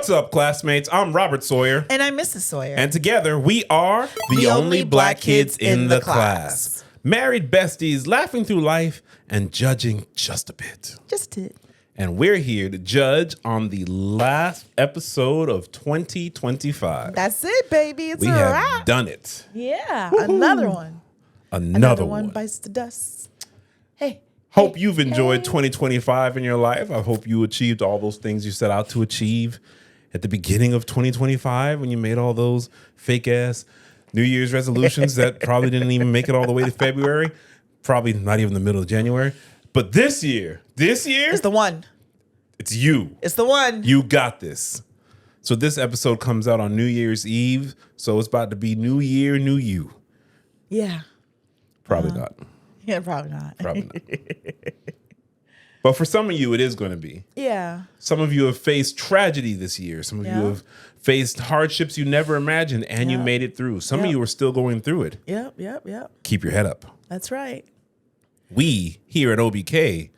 What's up, classmates? I'm Robert Sawyer. And I'm Mrs. Sawyer. And together we are the only black kids in the class. Married besties, laughing through life and judging just a bit. Just it. And we're here to judge on the last episode of 2025. That's it, baby. It's we a have wrap. done it. Yeah. Woo-hoo. Another one. Another one bites the dust. Hey. Hope you've enjoyed 2025 in your life. I hope you achieved all those things you set out to achieve at the beginning of 2025 when you made all those fake ass New Year's resolutions that probably didn't even make it all the way to February. Probably not even the middle of January. But this year, It's the one. it's you. It's the one. You got this. So this episode comes out on New Year's Eve. So it's about to be New Year, New You. Yeah. Probably not. Yeah, probably not. Probably not. But for some of you, it is going to be. Yeah. Some of you have faced tragedy this year. Some of you have faced hardships you never imagined, and you made it through. Some of you are still going through it. Yep. Keep your head up. That's right. We here at OBK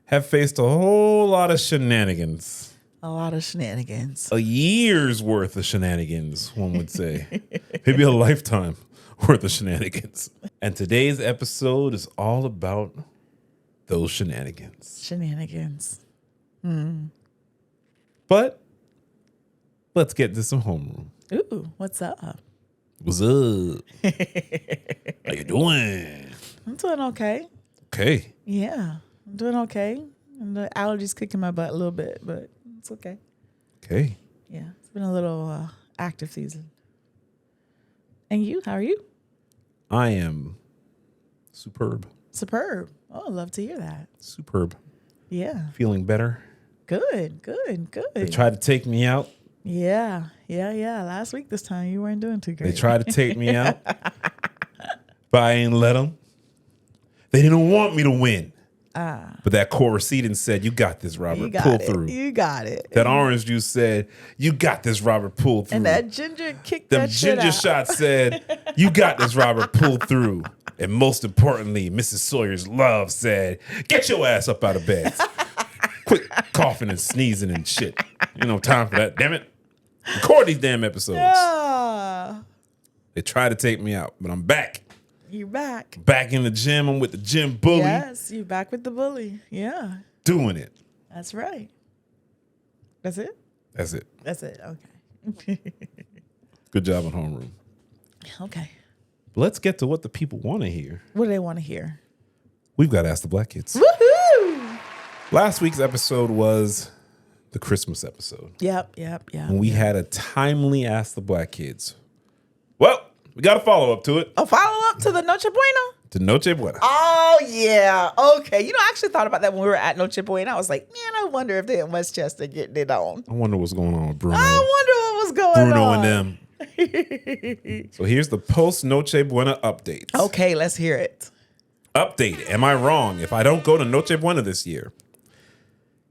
have faced a whole lot of shenanigans. A lot of shenanigans. A year's worth of shenanigans, one would say. Maybe a lifetime worth of shenanigans. And today's episode is all about those shenanigans. Shenanigans. But let's get to some homeroom. Ooh, what's up? What's up? How you doing? I'm doing okay. Okay. Yeah, I'm doing okay. And the allergies kicking my butt a little bit, but it's okay. Okay. Yeah, it's been a little active season. And you, how are you? I am superb. Superb. Oh, I'd love to hear that. Superb. Yeah. Feeling better. Good. They tried to take me out. Yeah. Last week this time you weren't doing too great. They tried to take me out, but I ain't let them. They didn't want me to win. But that core receding said, you got this, Robert. You got Pull it. through. You got it. That orange juice said, you got this, Robert. Pull through. And that ginger kicked Them that shit ginger out. shots said, you got this, Robert. Pull through. And most importantly, Mrs. Sawyer's love said, get your ass up out of bed. Quit coughing and sneezing and shit. You know, time for that. Damn it. Record these damn episodes. Yeah. They tried to take me out, but I'm back. You back. Back in the gym. I'm with the gym bully. Yes, you back with the bully. Yeah. Doing it. That's right. That's it? That's it. That's it. Okay. Good job on homeroom. Okay. But let's get to what the people want to hear. What do they want to hear? We've got to Ask the Black Kids. Woohoo! Last week's episode was the Christmas episode. Yep. And we had a timely Ask the Black Kids. Well, we got a follow-up to it. A follow-up to the Noche Buena? To Noche Buena. Oh, yeah. Okay. You know, I actually thought about that when we were at Noche Buena. I was like, man, I wonder if they're in Westchester getting it on. I wonder what's going on with Bruno. I wonder what was going Bruno on. and them. So here's the post Noche Buena updates. Okay, let's hear it. Update. Am I wrong if I don't go to Noche Buena this year?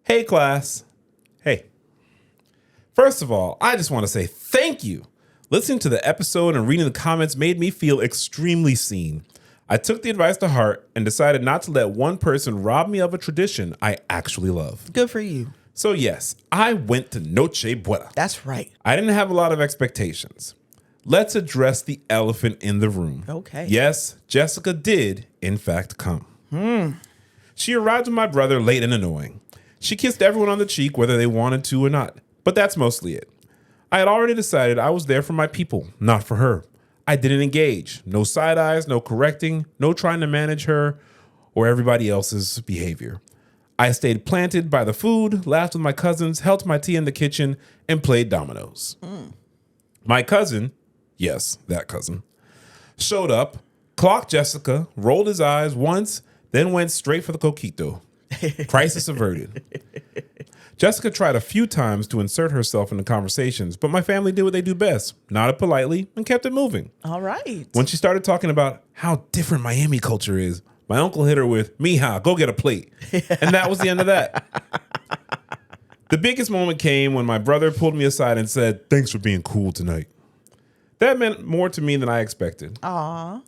Hey, class. Hey. First of all, I just want to say thank you. Listening to the episode and reading the comments made me feel extremely seen. I took the advice to heart and decided not to let one person rob me of a tradition I actually love. Good for you. So yes, I went to Noche Buena. That's right. I didn't have a lot of expectations. Let's address the elephant in the room. Okay. Yes, Jessica did, in fact, come. She arrived with my brother late and annoying. She kissed everyone on the cheek, whether they wanted to or not. But that's mostly it. I had already decided I was there for my people, not for her. I didn't engage. No side eyes, no correcting, no trying to manage her or everybody else's behavior. I stayed planted by the food, laughed with my cousins, held my tea in the kitchen, and played dominoes. My cousin, yes, that cousin, showed up, clocked Jessica, rolled his eyes once, then went straight for the coquito. Crisis averted. Jessica tried a few times to insert herself into conversations, but my family did what they do best, nodded politely, and kept it moving. All right. When she started talking about how different Miami culture is, my uncle hit her with, "Mija, go get a plate." And that was the end of that. The biggest moment came when my brother pulled me aside and said, "Thanks for being cool tonight." That meant more to me than I expected. Aw.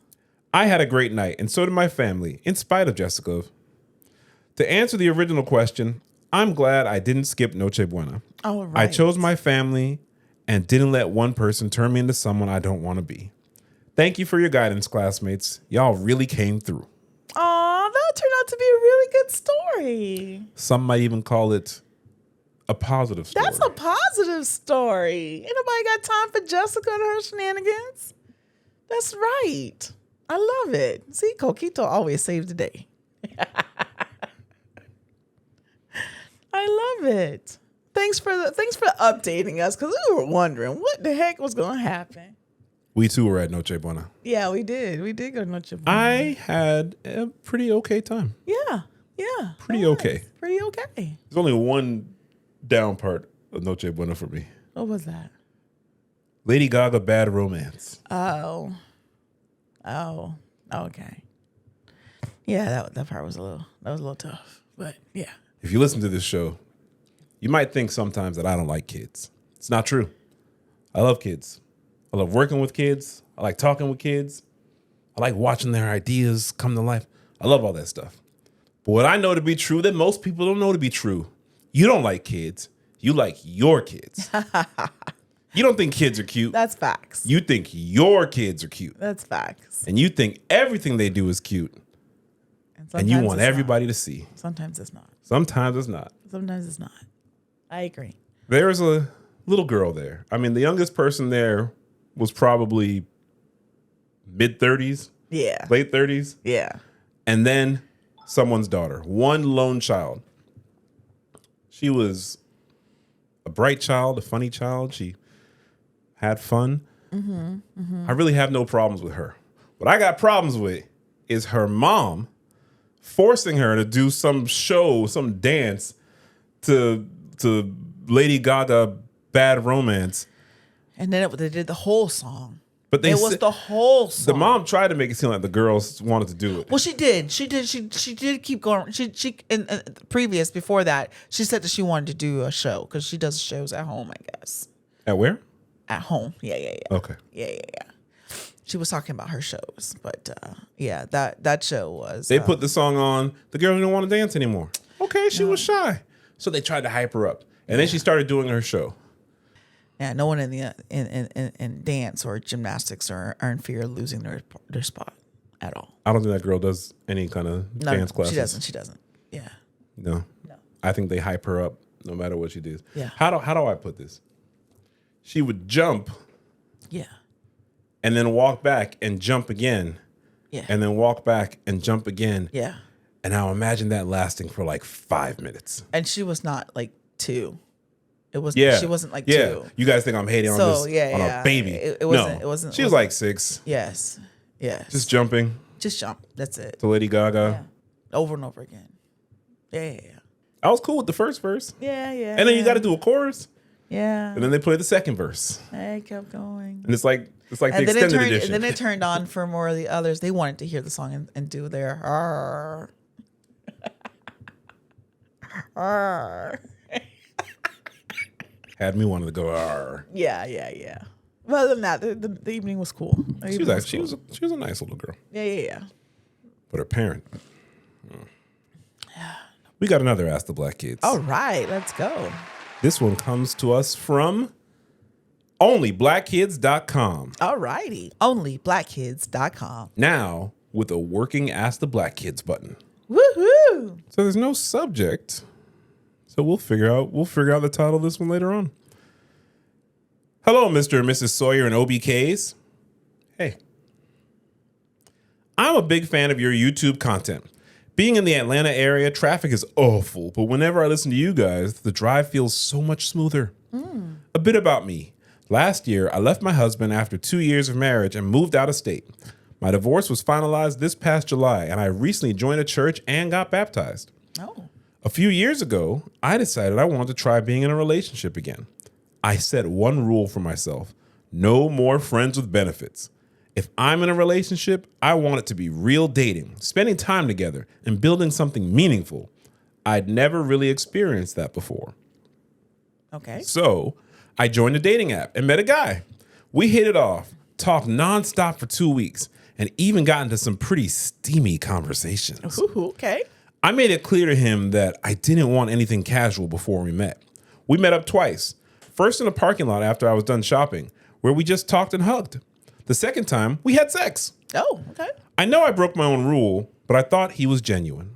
I had a great night, and so did my family, in spite of Jessica. To answer the original question, I'm glad I didn't skip Noche Buena. All right. I chose my family and didn't let one person turn me into someone I don't want to be. Thank you for your guidance, classmates. Y'all really came through. Aw, that turned out to be a really good story. Some might even call it a positive story. That's a positive story. Ain't nobody got time for Jessica and her shenanigans. That's right. I love it. See, Coquito always saves the day. I love it. Thanks for updating us, because we were wondering what the heck was going to happen. We too were at Noche Buena. Yeah, we did. We did go to Noche Buena. I had a pretty okay time. Yeah. Pretty okay. Pretty okay. There's only one down part of Noche Buena for me. What was that? Lady Gaga, Bad Romance. Oh, okay. Yeah, that part was a little tough, but yeah. If you listen to this show, you might think sometimes that I don't like kids. It's not true. I love kids. I love working with kids. I like talking with kids. I like watching their ideas come to life. I love all that stuff. But what I know to be true that most people don't know to be true, you don't like kids. You like your kids. You don't think kids are cute. That's facts. You think your kids are cute. That's facts. And you think everything they do is cute. And you want everybody to see. Sometimes it's not. Sometimes it's not. Sometimes it's not. I agree. There's a little girl there. I mean, the youngest person there was probably mid-30s. Yeah. Late 30s. Yeah. And then someone's daughter. One lone child. She was a bright child, a funny child. She had fun. I really have no problems with her. What I got problems with is her mom forcing her to do some show, some dance to Lady Gaga, Bad Romance. And then they did the whole song. But it was the whole song. The mom tried to make it seem like the girls wanted to do it. Well, she did. She did keep going. She in previous before that, she said that she wanted to do a show because she does shows at home, I guess. At where? At home. Yeah. Okay. Yeah. She was talking about her shows, but yeah, that show was. They put the song on. The girl didn't want to dance anymore. Okay, she was shy, so they tried to hype her up, and then she started doing her show. Yeah, no one in the in dance or gymnastics are in fear of losing their spot at all. I don't think that girl does any kind of dance classes. She doesn't. Yeah. No. I think they hype her up no matter what she does. Yeah. How do I put this? She would jump. Yeah. And then walk back and jump again. Yeah. And then walk back and jump again. Yeah. And now imagine that lasting for like 5 minutes. And she was not like 2. It was. Yeah. She wasn't like 2. Yeah. You guys think I'm hating on this on a baby? It wasn't. No. It wasn't. She was like 6. Yes. Just jumping. Just jump. That's it. To Lady Gaga. Yeah. Over and over again. Yeah. I was cool with the first verse. Yeah. And then you got to do a chorus. Yeah. And then they play the second verse. I kept going. And it's like the extended edition. And then it turned on for more of the others. They wanted to hear the song and do their Had me wanting to go arr. Yeah. Well, other than that, the evening was cool. She was a nice little girl. Yeah. But her parent. We got another Ask the Black Kids. All right, let's go. This one comes to us from onlyblackkids.com. All righty. Onlyblackkids.com. Now with a working Ask the Black Kids button. Woohoo! So there's no subject. So we'll figure out the title of this one later on. Hello, Mr. and Mrs. Sawyer and OBKs. Hey. I'm a big fan of your YouTube content. Being in the Atlanta area, traffic is awful, but whenever I listen to you guys, the drive feels so much smoother. A bit about me. Last year, I left my husband after 2 years of marriage and moved out of state. My divorce was finalized this past July, and I recently joined a church and got baptized. Oh. A few years ago, I decided I wanted to try being in a relationship again. I set one rule for myself: no more friends with benefits. If I'm in a relationship, I want it to be real dating, spending time together, and building something meaningful. I'd never really experienced that before. Okay. So I joined a dating app and met a guy. We hit it off, talked nonstop for 2 weeks, and even got into some pretty steamy conversations. Ooh, okay. I made it clear to him that I didn't want anything casual before we met. We met up twice. First in a parking lot after I was done shopping, where we just talked and hugged. The second time, we had sex. Oh, okay. I know I broke my own rule, but I thought he was genuine.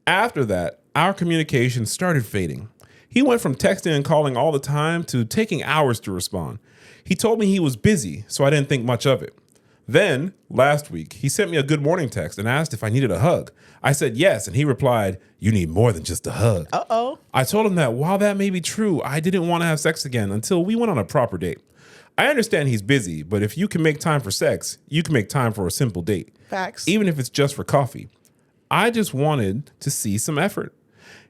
After that, our communication started fading. He went from texting and calling all the time to taking hours to respond. He told me he was busy, so I didn't think much of it. Then, last week, he sent me a good morning text and asked if I needed a hug. I said yes, and he replied, "You need more than just a hug." Uh-oh. I told him that while that may be true, I didn't want to have sex again until we went on a proper date. I understand he's busy, but if you can make time for sex, you can make time for a simple date. Facts. Even if it's just for coffee. I just wanted to see some effort.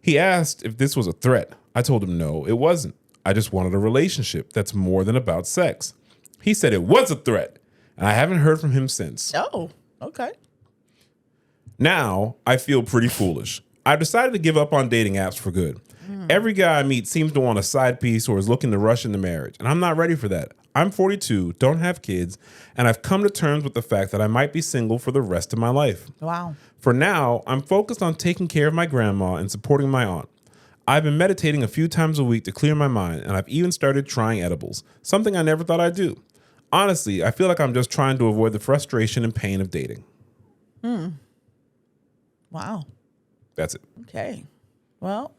He asked if this was a threat. I told him no, it wasn't. I just wanted a relationship that's more than about sex. He said it was a threat, and I haven't heard from him since. Oh, okay. Now, I feel pretty foolish. I've decided to give up on dating apps for good. Every guy I meet seems to want a side piece or is looking to rush into marriage, and I'm not ready for that. I'm 42, don't have kids, and I've come to terms with the fact that I might be single for the rest of my life. Wow. For now, I'm focused on taking care of my grandma and supporting my aunt. I've been meditating a few times a week to clear my mind, and I've even started trying edibles, something I never thought I'd do. Honestly, I feel like I'm just trying to avoid the frustration and pain of dating. Wow. That's it. Okay. Well,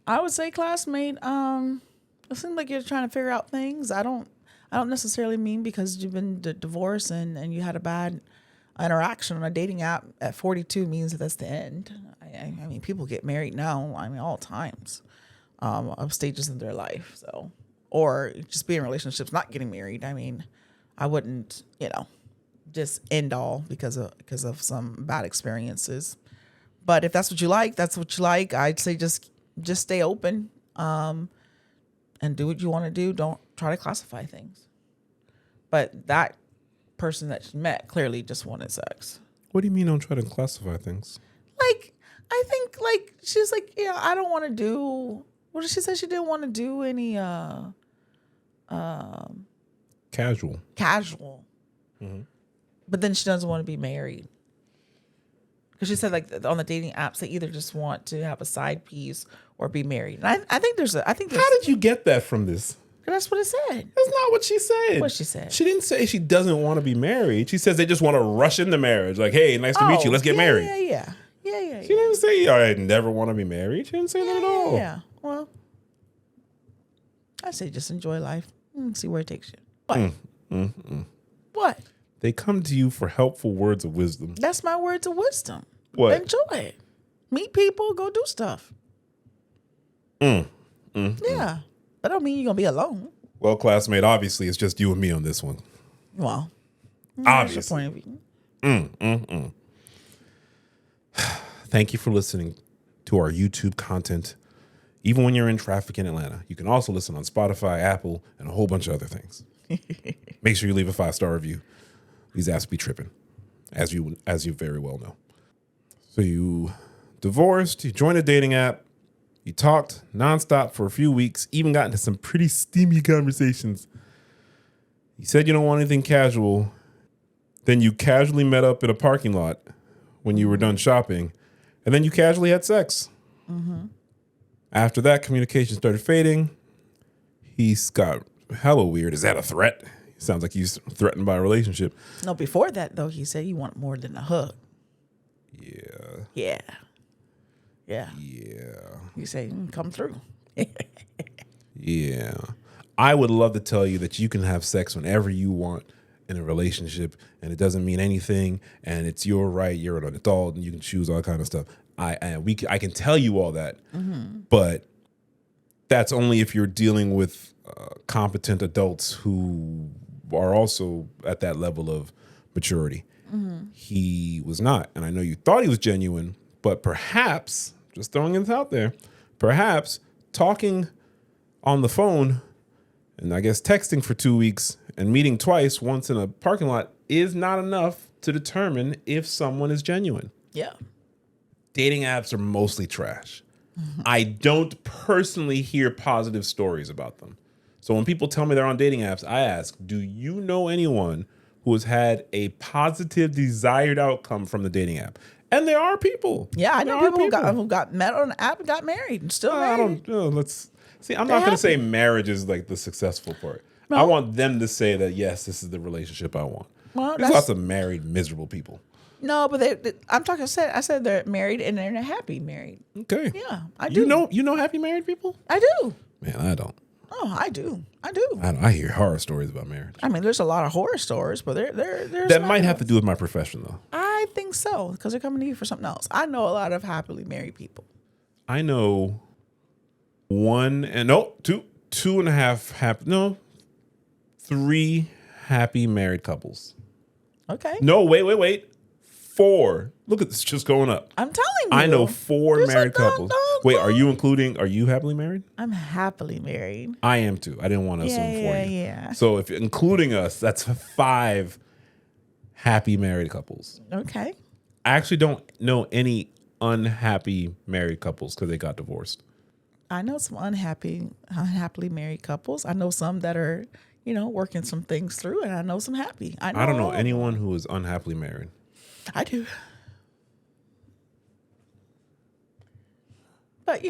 I would say, classmate, it seems like you're trying to figure out things. I don't necessarily mean because you've been divorced and you had a bad interaction on a dating app at 42 means that that's the end. I mean, people get married now, I mean, all times, of stages in their life. So, or just be in relationships, not getting married. I mean, I wouldn't, just end all because of some bad experiences. But if that's what you like, that's what you like. I'd say just stay open, and do what you want to do. Don't try to classify things. But that person that you met clearly just wanted sex. What do you mean don't try to classify things? Like, I think, like, she's like, I don't want to do, what did she say? She didn't want to do any Casual. Mm-hmm. But then she doesn't want to be married. Because she said, like, on the dating apps, they either just want to have a side piece or be married. And I think there's How did you get that from this? That's what it said. That's not what she said. What she said? She didn't say she doesn't want to be married. She says they just want to rush into marriage. Like, hey, nice to meet you. Let's get married. Yeah. She didn't say, I never want to be married. She didn't say that at all. Yeah. Well, I say just enjoy life and see where it takes you. What? What? They come to you for helpful words of wisdom. That's my words of wisdom. What? Enjoy it. Meet people. Go do stuff. Yeah. That don't mean you're going to be alone. Well, classmate, obviously it's just you and me on this one. Well, Obviously. that's your point of view. Thank you for listening to our YouTube content. Even when you're in traffic in Atlanta, you can also listen on Spotify, Apple, and a whole bunch of other things. Make sure you leave a 5-star review. These apps be tripping, as you very well know. So you divorced, you joined a dating app, you talked nonstop for a few weeks, even got into some pretty steamy conversations. You said you don't want anything casual. Then you casually met up in a parking lot when you were done shopping, and then you casually had sex. After that, communication started fading. He's got hella weird. Is that a threat? Sounds like he's threatened by a relationship. No, before that, though, he said he wanted more than a hug. Yeah. You say, come through. Yeah. I would love to tell you that you can have sex whenever you want in a relationship, and it doesn't mean anything, and it's your right. You're an adult, and you can choose all kind of stuff. I can tell you all that, but that's only if you're dealing with competent adults who are also at that level of maturity. He was not, and I know you thought he was genuine, but perhaps, just throwing it out there, perhaps talking on the phone and I guess texting for 2 weeks and meeting twice, once in a parking lot, is not enough to determine if someone is genuine. Yeah. Dating apps are mostly trash. I don't personally hear positive stories about them. So when people tell me they're on dating apps, I ask, do you know anyone who has had a positive desired outcome from the dating app? And there are people. Yeah, I know There are people who got met on an app and got married and still married. Let's see. I'm not going to say marriage is like the successful part. No. I want them to say that yes, this is the relationship I want. Well, There's lots of married, miserable people. No, but I'm talking. I said they're married and they're happy married. Okay. Yeah, I do. You know happy married people? I do. Man, I don't. Oh, I do. I hear horror stories about marriage. I mean, there's a lot of horror stories, but there's That might have to do with my profession, though. I think so, because they're coming to you for something else. I know a lot of happily married people. I know two and a half three happy married couples. Okay. No, wait. 4. Look at this, just going up. I'm telling you. I know 4 There's married a dog, couples. dog, Wait, dog. are you happily married? I'm happily married. I am too. I didn't want to assume for you. Yeah. So if including us, that's 5 happy married couples. Okay. I actually don't know any unhappy married couples because they got divorced. I know some unhappily married couples. I know some that are, working some things through, and I know some happy. I don't know anyone who is unhappily married. I do. But,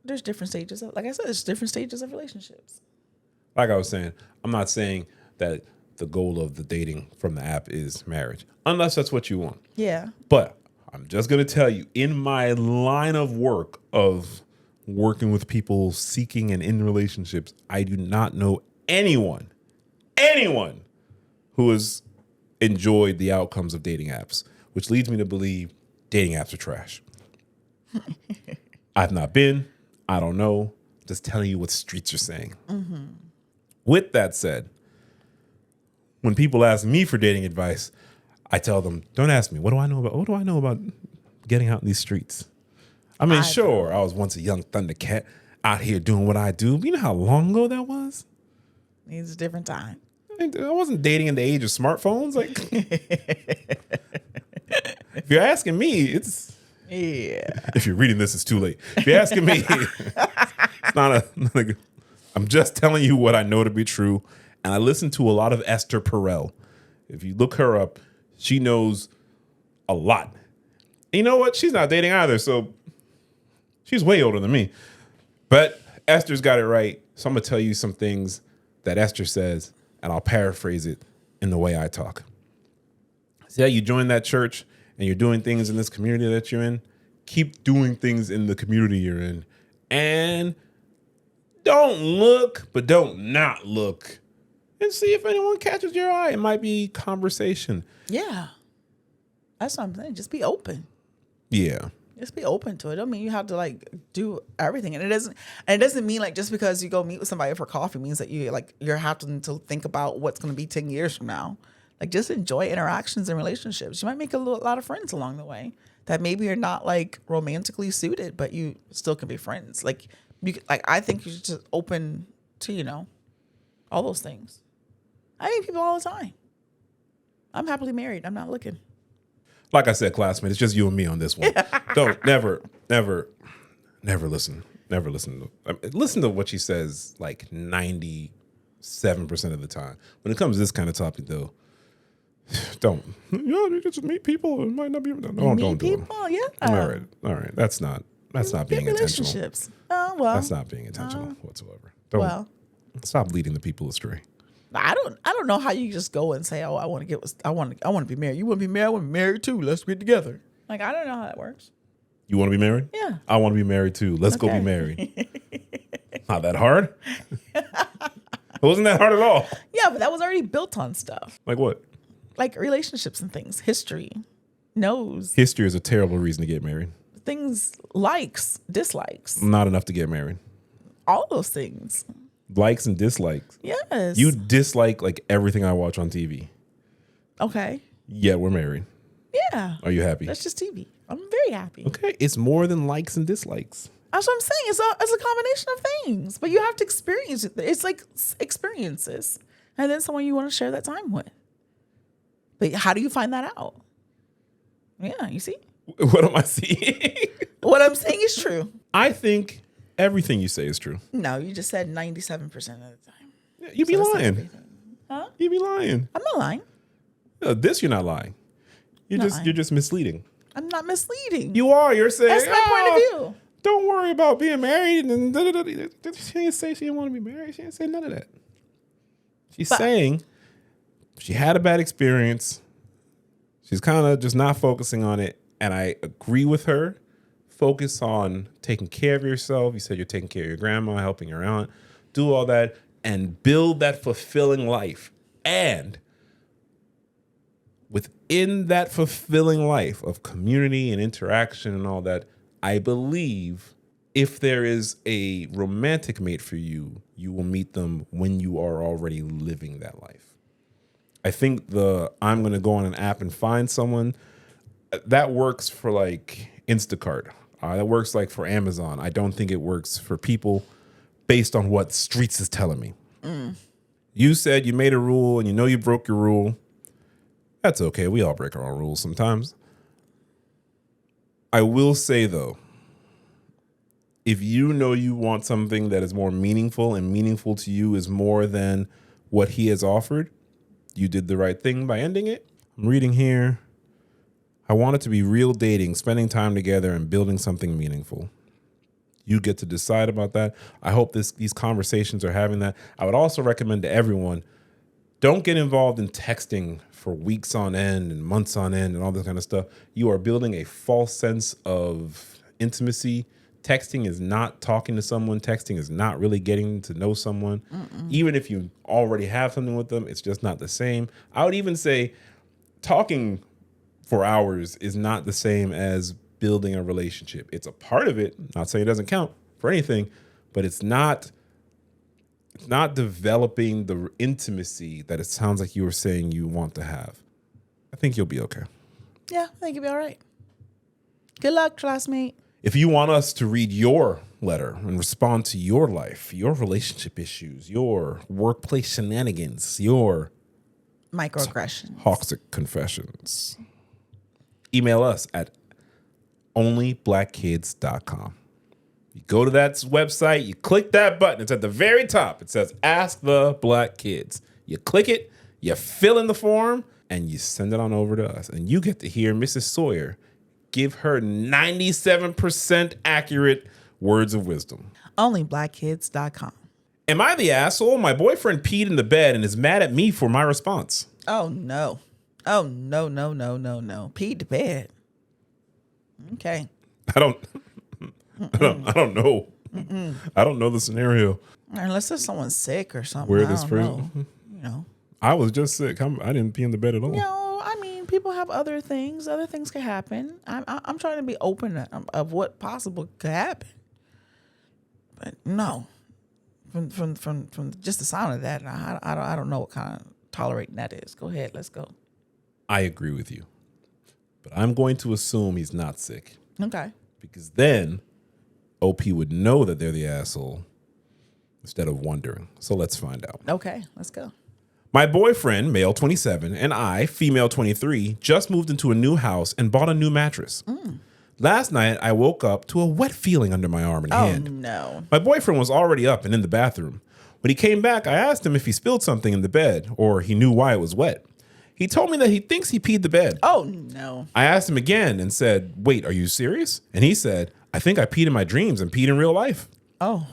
there's different stages. Like I said, there's different stages of relationships. Like I was saying, I'm not saying that the goal of the dating from the app is marriage, unless that's what you want. Yeah. But I'm just going to tell you, in my line of work of working with people seeking and in relationships, I do not know anyone who has enjoyed the outcomes of dating apps, which leads me to believe dating apps are trash. I've not been. I don't know. Just telling you what streets are saying. Mm-hmm. With that said, when people ask me for dating advice, I tell them, don't ask me. What do I know about getting out in these streets? I mean, sure, I was once a young Thundercat out here doing what I do. But you know how long ago that was? It's a different time. I wasn't dating in the age of smartphones. Like, if you're asking me, it's... Yeah. If you're reading this, it's too late. If you're asking me, it's not a... I'm just telling you what I know to be true. And I listen to a lot of Esther Perel. If you look her up, she knows a lot. And you know what? She's not dating either, so she's way older than me. But Esther's got it right. So I'm going to tell you some things that Esther says, and I'll paraphrase it in the way I talk. See how you join that church and you're doing things in this community that you're in? Keep doing things in the community you're in. And don't look, but don't not look. And see if anyone catches your eye. It might be conversation. Yeah. That's what I'm saying. Just be open. Yeah. Just be open to it. I don't mean you have to do everything. And it doesn't mean just because you go meet with somebody for coffee means that you're having to think about what's going to be 10 years from now. Just enjoy interactions and relationships. You might make a lot of friends along the way that maybe are not romantically suited, but you still can be friends. I think you should just open to, all those things. I meet people all the time. I'm happily married. I'm not looking. Like I said, classmate, it's just you and me on this one. Don't never listen. Never listen listen to what she says 97% of the time. When it comes to this kind of topic, though, don't. You just meet people. It might not be. Don't do people. it. Yeah. All right. That's not being intentional. Relationships. Oh well. That's not being intentional whatsoever. Don't stop leading the people astray. I don't know how you just go and say, "Oh, I want to be married." You want to be married? I want to be married too. Let's get together. I don't know how that works. You want to be married? Yeah. I want to be married too. Let's go be married. Not that hard. It wasn't that hard at all. Yeah, but that was already built on stuff. Like what? Like relationships and things. History. Knows. History is a terrible reason to get married. Things, likes, dislikes. Not enough to get married. All those things. Likes and dislikes. Yes. You dislike everything I watch on TV. Okay. Yet we're married. Yeah. Are you happy? That's just TV. I'm very happy. Okay. It's more than likes and dislikes. That's what I'm saying. It's a combination of things. But you have to experience it. It's like experiences. And then someone you want to share that time with. But how do you find that out? Yeah, you see? What am I seeing? What I'm saying is true. I think everything you say is true. No, you just said 97% of the time. Yeah, you be lying. Huh? You be lying. I'm not lying. This you're not lying. You're just misleading. I'm not misleading. You are. You're saying That's my point of view. Don't worry about being married. And she didn't say she didn't want to be married. She didn't say none of that. She's saying she had a bad experience. She's kind of just not focusing on it. And I agree with her. Focus on taking care of yourself. You said you're taking care of your grandma, helping your aunt, do all that, and build that fulfilling life. And within that fulfilling life of community and interaction and all that, I believe if there is a romantic mate for you, you will meet them when you are already living that life. I think I'm going to go on an app and find someone, that works for like Instacart. That works like for Amazon. I don't think it works for people based on what Streets is telling me. You said you made a rule and you know you broke your rule. That's okay. We all break our own rules sometimes. I will say, though, if you know you want something that is more meaningful and meaningful to you is more than what he has offered, you did the right thing by ending it. I'm reading here. I want it to be real dating, spending time together and building something meaningful. You get to decide about that. I hope these conversations are having that. I would also recommend to everyone, don't get involved in texting for weeks on end and months on end and all this kind of stuff. You are building a false sense of intimacy. Texting is not talking to someone. Texting is not really getting to know someone. Even if you already have something with them, it's just not the same. I would even say talking for hours is not the same as building a relationship. It's a part of it. Not saying it doesn't count for anything, but it's not developing the intimacy that it sounds like you were saying you want to have. I think you'll be okay. Yeah, I think you'll be all right. Good luck, classmate. If you want us to read your letter and respond to your life, your relationship issues, your workplace shenanigans, your microaggressions, toxic confessions, email us at onlyblackkids.com. You go to that website, you click that button. It's at the very top. It says Ask the Black Kids. You click it, you fill in the form, and you send it on over to us. And you get to hear Mrs. Sawyer give her 97% accurate words of wisdom. Onlyblackkids.com. Am I the asshole? My boyfriend peed in the bed and is mad at me for my response. Oh, no. Oh, no. Peed the bed. Okay. I don't know. I don't know the scenario. Unless there's someone sick or something. Where this person? You know. I was just sick. I didn't pee in the bed at all. No, I mean, people have other things. Other things can happen. I'm trying to be open of what possible could happen. But no, from just the sound of that, I don't know what kind of tolerating that is. Go ahead, let's go. I agree with you, but I'm going to assume he's not sick. Okay. Because then OP would know that they're the asshole instead of wondering. So let's find out. Okay, let's go. My boyfriend, male 27, and I, female 23, just moved into a new house and bought a new mattress. Last night, I woke up to a wet feeling under my arm and hand. Oh, no. My boyfriend was already up and in the bathroom. When he came back, I asked him if he spilled something in the bed or he knew why it was wet. He told me that he thinks he peed the bed. Oh, no. I asked him again and said, wait, are you serious? And he said, I think I peed in my dreams and peed in real life. Oh.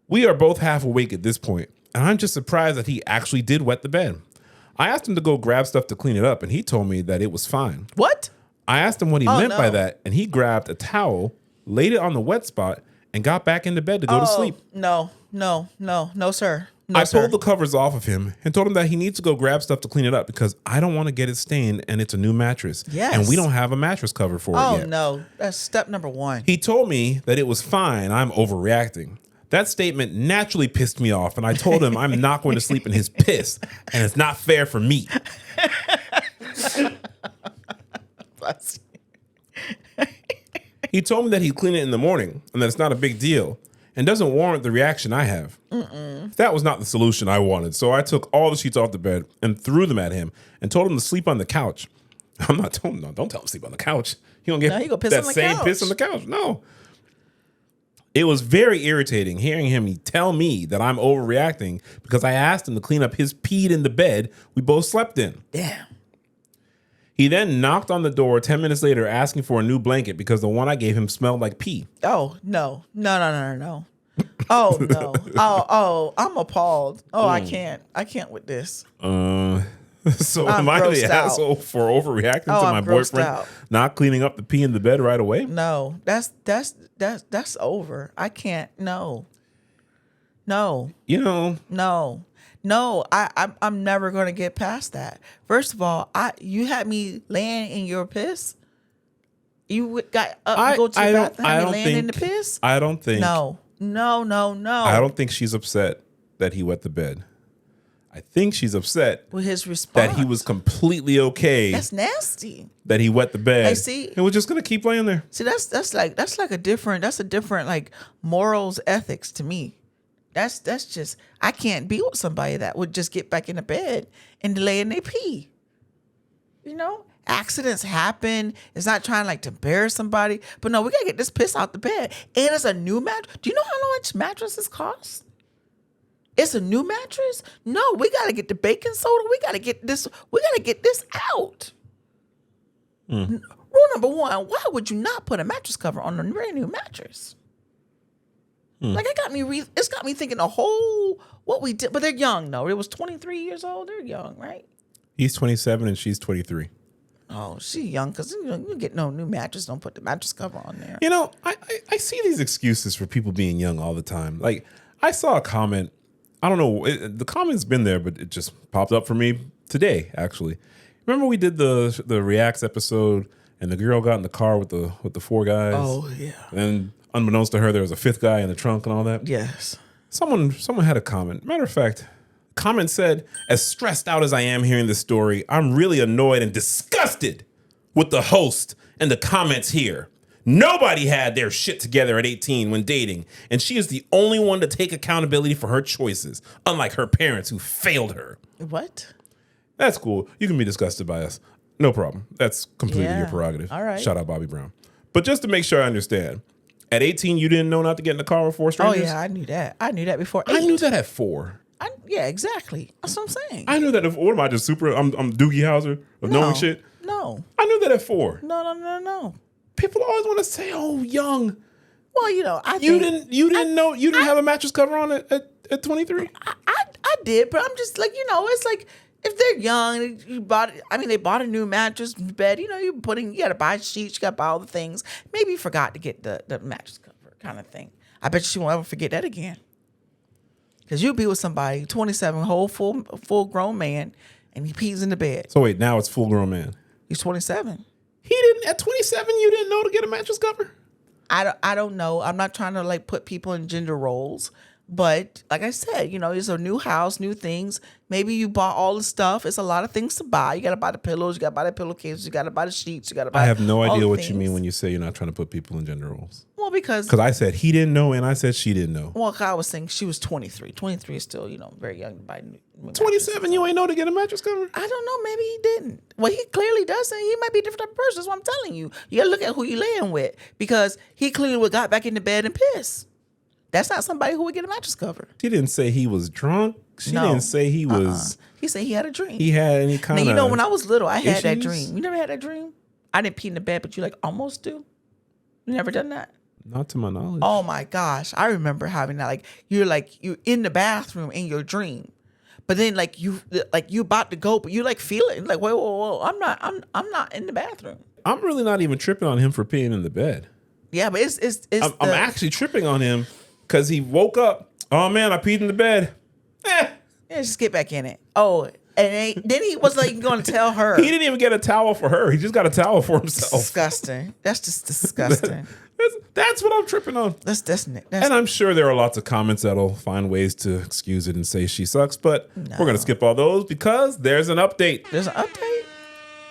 We are both half awake at this point, and I'm just surprised that he actually did wet the bed. I asked him to go grab stuff to clean it up, and he told me that it was fine. What? I asked him what he meant by that, and he grabbed a towel, laid it on the wet spot, and got back into bed to go to sleep. No, sir. I pulled the covers off of him and told him that he needs to go grab stuff to clean it up because I don't want to get it stained and it's a new mattress. Yes. And we don't have a mattress cover for it yet. Oh, no. That's step number one. He told me that it was fine. I'm overreacting. That statement naturally pissed me off, and I told him I'm not going to sleep in his piss, and it's not fair for me. He told me that he'd clean it in the morning and that it's not a big deal and doesn't warrant the reaction I have. That was not the solution I wanted, so I took all the sheets off the bed and threw them at him and told him to sleep on the couch. I'm not telling him, no, don't tell him to sleep on the couch. He don't get that same piss on the couch. No. It was very irritating hearing him tell me that I'm overreacting because I asked him to clean up his peed in the bed we both slept in. Damn. He then knocked on the door 10 minutes later asking for a new blanket because the one I gave him smelled like pee. Oh, no. No. Oh, no. Oh, I'm appalled. Oh, I can't with this. So I'm am I the grossed out. asshole for overreacting to my I'm grossed boyfriend out. not cleaning up the pee in the bed right away? No, that's over. I can't. No. You know, No, I'm never gonna get past that. First of all, you had me laying in your piss. You got up and go to the bathroom, had me laying in the piss. I don't think. No. I don't think she's upset that he wet the bed. I think she's upset With his response, that he was completely okay. That's nasty. That he wet the bed. Hey, see, and we're just gonna keep laying there. See, that's a different like morals, ethics to me. That's just, I can't be with somebody that would just get back in the bed and lay in their pee. You know, accidents happen. It's not trying like to embarrass somebody, but no, we gotta get this piss out the bed. And it's a new mattress. Do you know how much mattresses cost? It's a new mattress. No, we gotta get the baking soda. We gotta get this out. Rule number one: why would you not put a mattress cover on a brand new mattress? Like it's got me thinking the whole what we did, but they're young though. It was 23 years old. They're young, right? He's 27 and she's 23. Oh, she young because you get no new mattress. Don't put the mattress cover on there. You know, I see these excuses for people being young all the time. Like I saw a comment. I don't know. The comment's been there, but it just popped up for me today. Actually, remember we did the Reacts episode, and the girl got in the car with the four guys. Oh yeah. And unbeknownst to her, there was a fifth guy in the trunk and all that. Yes. Someone had a comment. Matter of fact, comment said, "As stressed out as I am hearing this story, I'm really annoyed and disgusted with the host and the comments here. Nobody had their shit together at 18 when dating, and she is the only one to take accountability for her choices, unlike her parents who failed her." What? That's cool. You can be disgusted by us. No problem. That's completely your prerogative. All right. Shout out Bobby Brown. But just to make sure I understand, at 18, you didn't know not to get in the car with four Oh strangers? yeah, I knew that. I knew that before. I 8. knew that at 4. Yeah, exactly. That's what I'm saying. I knew that at 4. What am I, just super? I'm Doogie Howser of knowing shit? No. I knew that at 4. No. People always want to say, "Oh, young." Well, you know, You didn't know you didn't have a mattress cover on at 23? I did, but I'm just like, you know, it's like if they're young, you bought it. I mean, they bought a new mattress, bed. You know, you got to buy sheets, you got to buy all the things. Maybe you forgot to get the mattress cover, kind of thing. I bet she won't ever forget that again. Because you'll be with somebody, 27, whole full grown man, and he pees in the bed. So wait, now it's full grown man. He's 27. He didn't at 27. You didn't know to get a mattress cover? I don't know. I'm not trying to like put people in gender roles, but like I said, you know, it's a new house, new things. Maybe you bought all the stuff. It's a lot of things to buy. You got to buy the pillows. You got to buy the pillowcases. You got to buy the sheets. You got to buy. I have no all idea the what things. you mean when you say you're not trying to put people in gender roles. Well, because I said he didn't know and I said she didn't know. Well, I was saying she was 23. 23 is still, you know, very young to buy. 27, you ain't know to get a mattress cover? I don't know. Maybe he didn't. Well, he clearly doesn't. He might be a different type of person. That's what I'm telling you. You got to look at who you're laying with because he clearly got back in the bed and pissed. That's not somebody who would get a mattress cover. She didn't say he was drunk. She didn't say he was. He said he had a dream. He had any kind of. Now, you know, when I was little, I had that issues? dream. You never had that dream? I didn't pee in the bed, but you like almost do? You never done that? Not to my knowledge. Oh my gosh. I remember having that. You're in the bathroom in your dream. But then you about to go, but you like feel it. Like, whoa. I'm not in the bathroom. I'm really not even tripping on him for peeing in the bed. Yeah, but it's I'm actually tripping on him because he woke up. Oh man, I peed in the bed. Yeah, just get back in it. Oh, and then he was like going to tell her. He didn't even get a towel for her. He just got a towel for himself. Disgusting. That's just disgusting. That's what I'm tripping on. That's and I'm sure there are lots of comments that'll find ways to excuse it and say she sucks, but we're going to skip all those because there's an update. There's an update?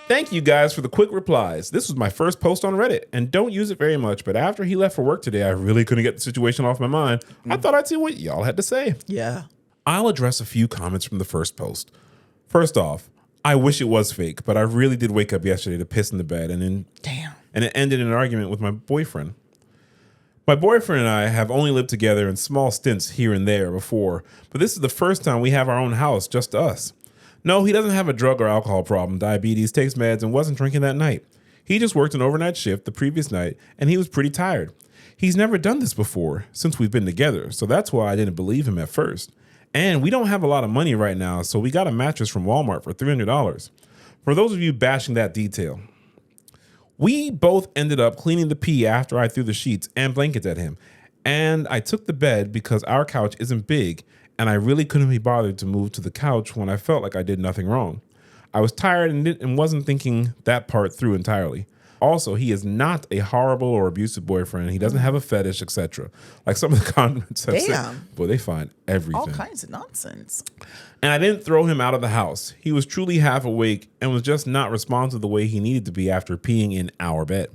Thank you guys for the quick replies. This was my first post on Reddit and don't use it very much, but after he left for work today, I really couldn't get the situation off my mind. I thought I'd see what y'all had to say. Yeah. I'll address a few comments from the first post. First off, I wish it was fake, but I really did wake up yesterday to piss in the bed and it ended in an argument with my boyfriend. My boyfriend and I have only lived together in small stints here and there before, but this is the first time we have our own house, just us. No, he doesn't have a drug or alcohol problem, diabetes, takes meds, and wasn't drinking that night. He just worked an overnight shift the previous night, and he was pretty tired. He's never done this before since we've been together, so that's why I didn't believe him at first. And we don't have a lot of money right now, so we got a mattress from Walmart for $300. For those of you bashing that detail, we both ended up cleaning the pee after I threw the sheets and blankets at him. And I took the bed because our couch isn't big, and I really couldn't be bothered to move to the couch when I felt like I did nothing wrong. I was tired and wasn't thinking that part through entirely. Also, he is not a horrible or abusive boyfriend. He doesn't have a fetish, etc. Like some of the comments have said. Boy, they find everything. All kinds of nonsense. And I didn't throw him out of the house. He was truly half awake and was just not responsive the way he needed to be after peeing in our bed.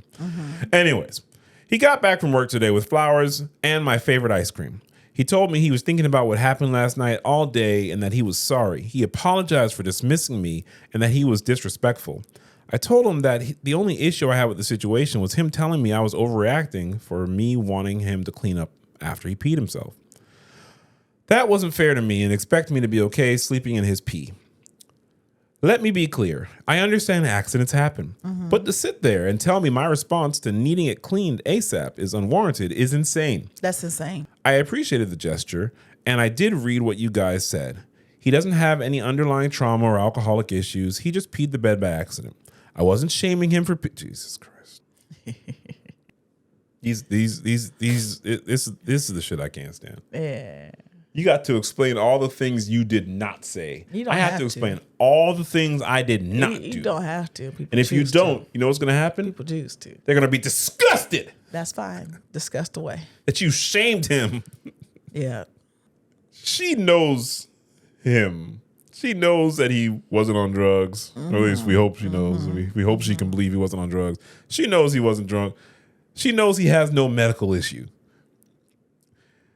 Anyways, he got back from work today with flowers and my favorite ice cream. He told me he was thinking about what happened last night all day and that he was sorry. He apologized for dismissing me and that he was disrespectful. I told him that the only issue I had with the situation was him telling me I was overreacting for me wanting him to clean up after he peed himself. That wasn't fair to me and expect me to be okay sleeping in his pee. Let me be clear. I understand accidents happen, but to sit there and tell me my response to needing it cleaned ASAP is unwarranted is insane. That's insane. I appreciated the gesture, and I did read what you guys said. He doesn't have any underlying trauma or alcoholic issues. He just peed the bed by accident. I wasn't shaming him for Jesus Christ. This is the shit I can't stand. Yeah. You got to explain all the things you did not say. You don't I have to explain all the things I did not do. You don't have to. People and if you don't, you know what's going to happen? People choose to. They're going to be disgusted. That's fine. Disgust away. That you shamed him. Yeah. She knows him. She knows that he wasn't on drugs. Or at least we hope she knows. We hope she can believe he wasn't on drugs. She knows he wasn't drunk. She knows he has no medical issue.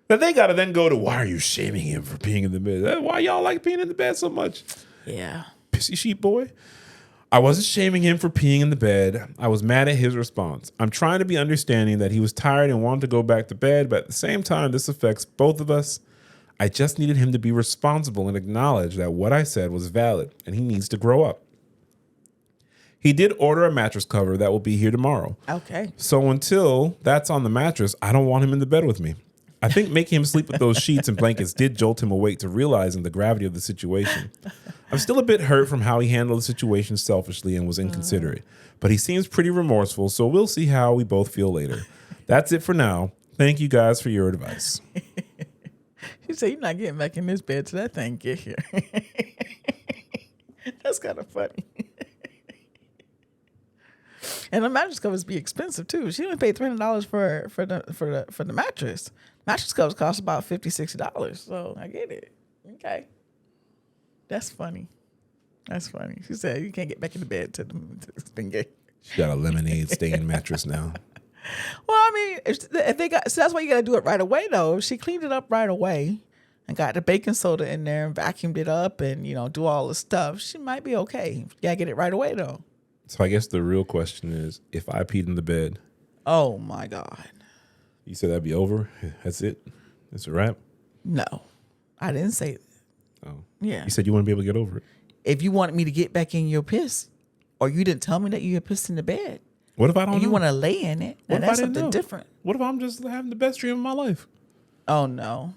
That they got to then go to, why are you shaming him for peeing in the bed? Why y'all like peeing in the bed so much? Yeah. Pissy sheep boy. I wasn't shaming him for peeing in the bed. I was mad at his response. I'm trying to be understanding that he was tired and wanted to go back to bed, but at the same time, this affects both of us. I just needed him to be responsible and acknowledge that what I said was valid and he needs to grow up. He did order a mattress cover that will be here tomorrow. Okay. So until that's on the mattress, I don't want him in the bed with me. I think making him sleep with those sheets and blankets did jolt him awake to realizing the gravity of the situation. I'm still a bit hurt from how he handled the situation selfishly and was inconsiderate, but he seems pretty remorseful, so we'll see how we both feel later. That's it for now. Thank you guys for your advice. She said, you're not getting back in this bed till that thing get here. That's kind of funny. And the mattress covers be expensive too. She only paid $300 for the mattress. Mattress covers cost about $50, $60. So I get it. Okay. That's funny. That's funny. She said you can't get back in the bed till it's been gay. She got a lemonade stained mattress now. Well, I mean, if they got, so that's why you got to do it right away, though. If she cleaned it up right away and got the baking soda in there and vacuumed it up and, do all the stuff, she might be okay. You got to get it right away, though. So I guess the real question is, if I peed in the bed. Oh, my God. You said that'd be over? That's it? That's a wrap? No, I didn't say that. Oh. Yeah. You said you wouldn't be able to get over it. If you wanted me to get back in your piss, or you didn't tell me that you had pissed in the bed. What if I don't know? You want to lay in it? Now that's something different. What if I'm just having the best dream of my life? Oh, no.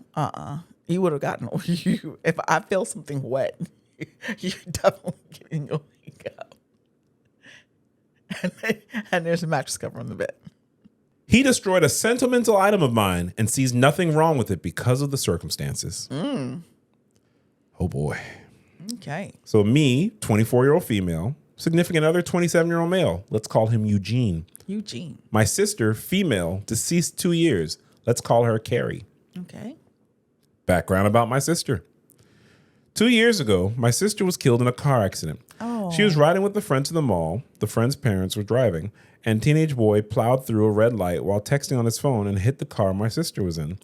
You would have gotten you. If I feel something wet, you're definitely getting your leg out. And there's a mattress cover on the bed. He destroyed a sentimental item of mine and sees nothing wrong with it because of the circumstances. Oh, boy. Okay. So me, 24-year-old female, significant other, 27-year-old male. Let's call him Eugene. Eugene. My sister, female, deceased 2 years. Let's call her Carrie. Okay. Background about my sister. 2 years ago, my sister was killed in a car accident. Oh. She was riding with a friend to the mall. The friend's parents were driving, and teenage boy plowed through a red light while texting on his phone and hit the car my sister was in.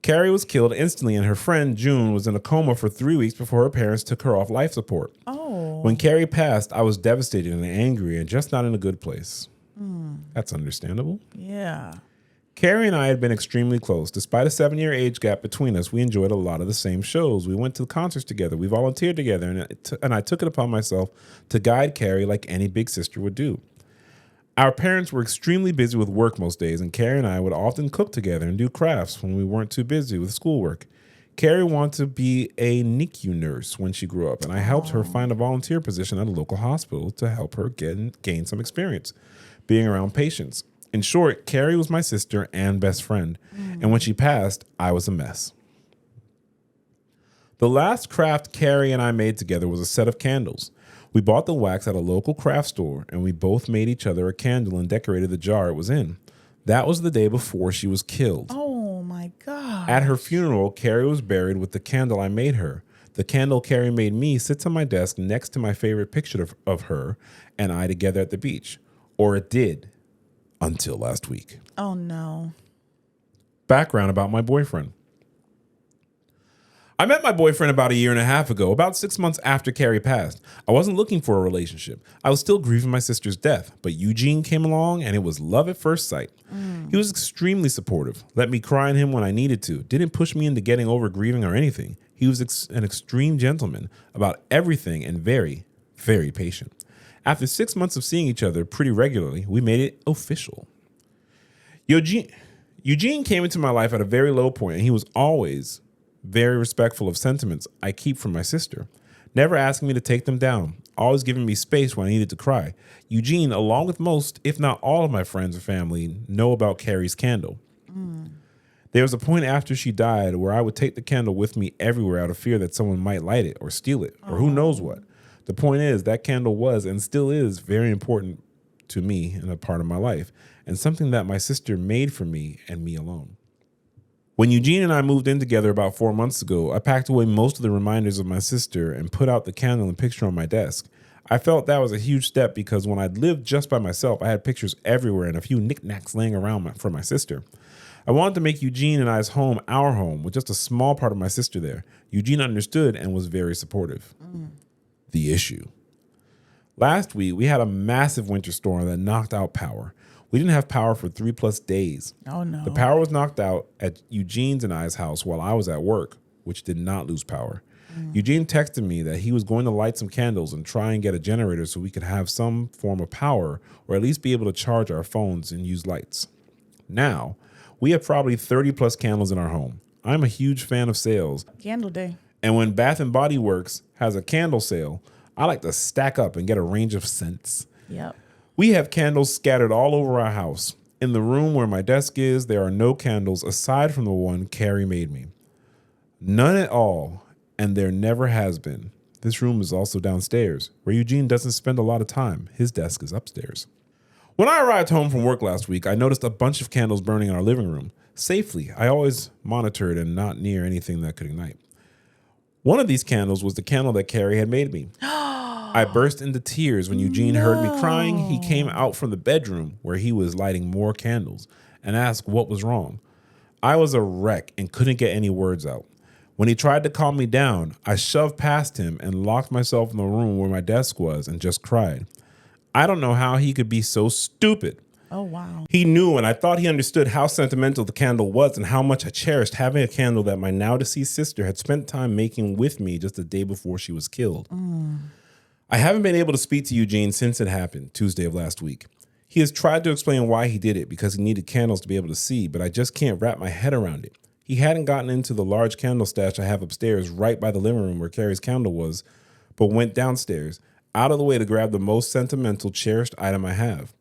Carrie was killed instantly, and her friend, June, was in a coma for 3 weeks before her parents took her off life support. Oh. When Carrie passed, I was devastated and angry and just not in a good place. That's understandable. Yeah. Carrie and I had been extremely close. Despite a 7-year age gap between us, we enjoyed a lot of the same shows. We went to concerts together. We volunteered together, and I took it upon myself to guide Carrie like any big sister would do. Our parents were extremely busy with work most days, and Carrie and I would often cook together and do crafts when we weren't too busy with schoolwork. Carrie wanted to be a NICU nurse when she grew up, and I helped her find a volunteer position at a local hospital to help her gain some experience being around patients. In short, Carrie was my sister and best friend, and when she passed, I was a mess. The last craft Carrie and I made together was a set of candles. We bought the wax at a local craft store, and we both made each other a candle and decorated the jar it was in. That was the day before she was killed. Oh, my God. At her funeral, Carrie was buried with the candle I made her. The candle Carrie made me sits on my desk next to my favorite picture of her and I together at the beach. Or it did. Until last week. Oh, no. Background about my boyfriend. I met my boyfriend about 1.5 years ago, about 6 months after Carrie passed. I wasn't looking for a relationship. I was still grieving my sister's death, but Eugene came along and it was love at first sight. He was extremely supportive, let me cry on him when I needed to, didn't push me into getting over grieving or anything. He was an extreme gentleman about everything and very, very patient. After 6 months of seeing each other pretty regularly, we made it official. Eugene came into my life at a very low point, and he was always very respectful of sentiments I keep from my sister, never asking me to take them down, always giving me space when I needed to cry. Eugene, along with most, if not all of my friends or family, know about Carrie's candle. There was a point after she died where I would take the candle with me everywhere out of fear that someone might light it or steal it or who knows what. The point is that candle was and still is very important to me and a part of my life, and something that my sister made for me and me alone. When Eugene and I moved in together about 4 months ago, I packed away most of the reminders of my sister and put out the candle and picture on my desk. I felt that was a huge step because when I'd lived just by myself, I had pictures everywhere and a few knickknacks laying around for my sister. I wanted to make Eugene and I's home our home with just a small part of my sister there. Eugene understood and was very supportive. The issue. Last week, we had a massive winter storm that knocked out power. We didn't have power for 3+ days. Oh, no. The power was knocked out at Eugene's and I's house while I was at work, which did not lose power. Eugene texted me that he was going to light some candles and try and get a generator so we could have some form of power or at least be able to charge our phones and use lights. Now, we have probably 30+ candles in our home. I'm a huge fan of sales. Candle day. And when Bath & Body Works has a candle sale, I like to stack up and get a range of scents. Yep. We have candles scattered all over our house. In the room where my desk is, there are no candles aside from the one Carrie made me. None at all, and there never has been. This room is also downstairs, where Eugene doesn't spend a lot of time. His desk is upstairs. When I arrived home from work last week, I noticed a bunch of candles burning in our living room. Safely, I always monitored and not near anything that could ignite. One of these candles was the candle that Carrie had made me. I burst into tears when Eugene heard me crying. He came out from the bedroom where he was lighting more candles and asked what was wrong. I was a wreck and couldn't get any words out. When he tried to calm me down, I shoved past him and locked myself in the room where my desk was and just cried. I don't know how he could be so stupid. Oh, wow. He knew, and I thought he understood how sentimental the candle was and how much I cherished having a candle that my now deceased sister had spent time making with me just the day before she was killed. I haven't been able to speak to Eugene since it happened, Tuesday of last week. He has tried to explain why he did it because he needed candles to be able to see, but I just can't wrap my head around it. He hadn't gotten into the large candle stash I have upstairs right by the living room where Carrie's candle was, but went downstairs, out of the way to grab the most sentimental, cherished item I have.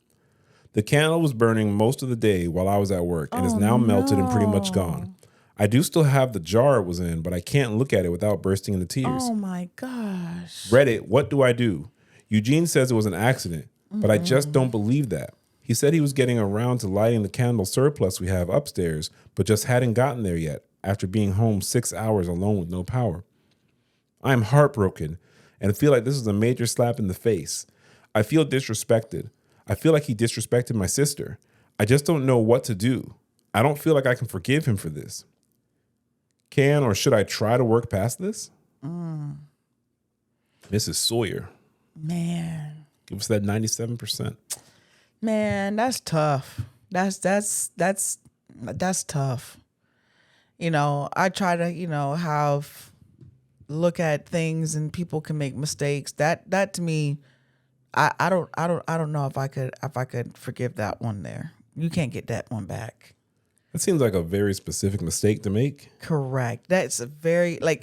The candle was burning most of the day while I was at work and is now melted and pretty much gone. I do still have the jar it was in, but I can't look at it without bursting into tears. Oh, my gosh. Reddit, what do I do? Eugene says it was an accident, but I just don't believe that. He said he was getting around to lighting the candle surplus we have upstairs, but just hadn't gotten there yet after being home 6 hours alone with no power. I am heartbroken and feel like this is a major slap in the face. I feel disrespected. I feel like he disrespected my sister. I just don't know what to do. I don't feel like I can forgive him for this. Can or should I try to work past this? Mrs. Sawyer. Man. Give us that 97%. Man, that's tough. That's That's tough. I try to, look at things and people can make mistakes. That to me, I don't know if I could forgive that one there. You can't get that one back. That seems like a very specific mistake to make. Correct. That's a very no.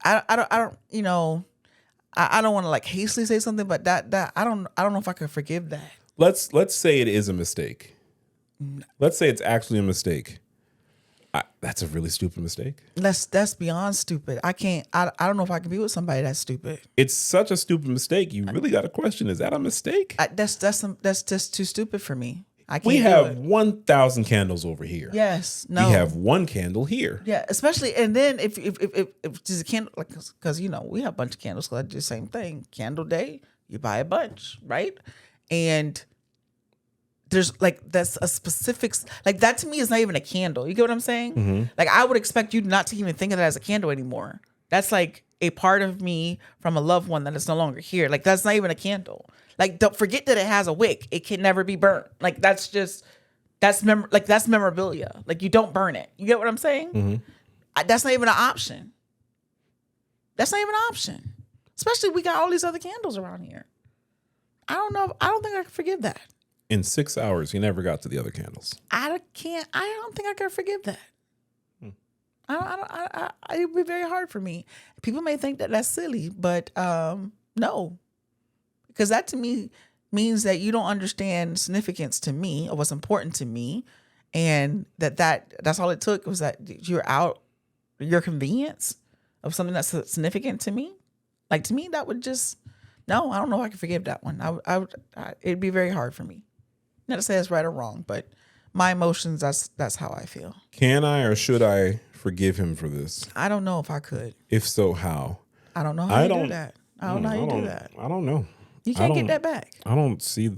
I don't want to like hastily say something, but that I don't know if I could forgive that. Let's say it is a mistake. Let's say it's actually a mistake. That's a really stupid mistake. That's beyond stupid. I don't know if I can be with somebody that's stupid. It's such a stupid mistake. You really got to question: is that a mistake? That's just too stupid for me. I can't. We have 1,000 candles over here. Yes. No. We have one candle here. Yeah. Especially, and then if there's a candle, like, because we have a bunch of candles. So I do the same thing. Candle day, you buy a bunch, right? And there's that's a specific, that to me is not even a candle. You get what I'm saying? Mm-hmm. I would expect you not to even think of that as a candle anymore. That's like a part of me from a loved one that is no longer here. That's not even a candle. Don't forget that it has a wick. It can never be burnt. That's memorabilia. You don't burn it. You get what I'm saying? Mm-hmm. That's not even an option. That's not even an option. Especially we got all these other candles around here. I don't know. I don't think I can forgive that. In 6 hours, you never got to the other candles. I don't think I can forgive that. It would be very hard for me. People may think that that's silly, but no. Because that to me means that you don't understand significance to me or what's important to me. And that's all it took was that you're out your convenience of something that's significant to me. To me, that would just, no, I don't know if I can forgive that one. It'd be very hard for me. Not to say it's right or wrong, but my emotions, that's how I feel. Can I or should I forgive him for this? I don't know if I could. If so, how? I don't know how you do that. I don't know how you do that. I don't know. You can't get that back. I don't see.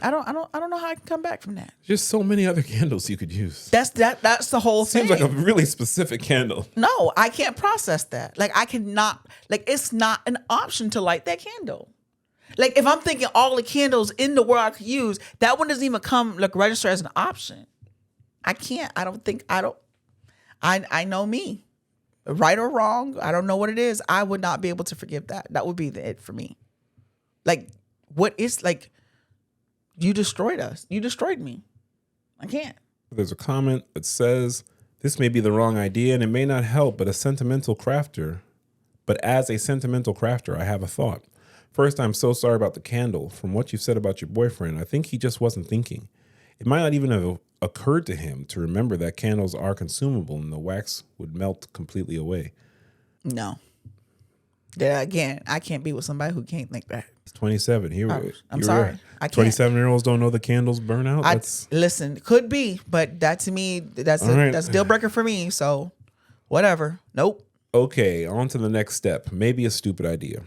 I don't know how I can come back from that. Just so many other candles you could use. That's the whole thing. Seems like a really specific candle. No, I can't process that. I cannot. It's not an option to light that candle. If I'm thinking all the candles in the world I could use, that one doesn't even come register as an option. I can't. I know me. Right or wrong, I don't know what it is. I would not be able to forgive that. That would be it for me. What is you destroyed us. You destroyed me. I can't. There's a comment that says, this may be the wrong idea and it may not help, but as a sentimental crafter, I have a thought. First, I'm so sorry about the candle. From what you said about your boyfriend, I think he just wasn't thinking. It might not even have occurred to him to remember that candles are consumable and the wax would melt completely away. No. Yeah, again, I can't be with somebody who can't think that. It's 27. I'm sorry. I can't. 27-year-olds don't know the candles burn out? Listen, could be, but that to me, that's a deal breaker for me. So whatever. Nope. Okay, on to the next step. Maybe a stupid idea.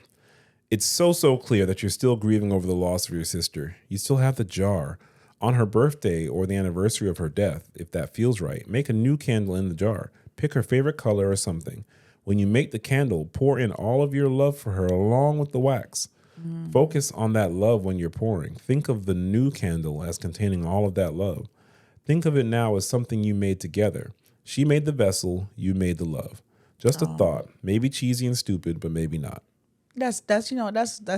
It's so clear that you're still grieving over the loss of your sister. You still have the jar. On her birthday or the anniversary of her death, if that feels right, make a new candle in the jar. Pick her favorite color or something. When you make the candle, pour in all of your love for her along with the wax. Focus on that love when you're pouring. Think of the new candle as containing all of that love. Think of it now as something you made together. She made the vessel, you made the love. Just a thought. Maybe cheesy and stupid, but maybe not. That's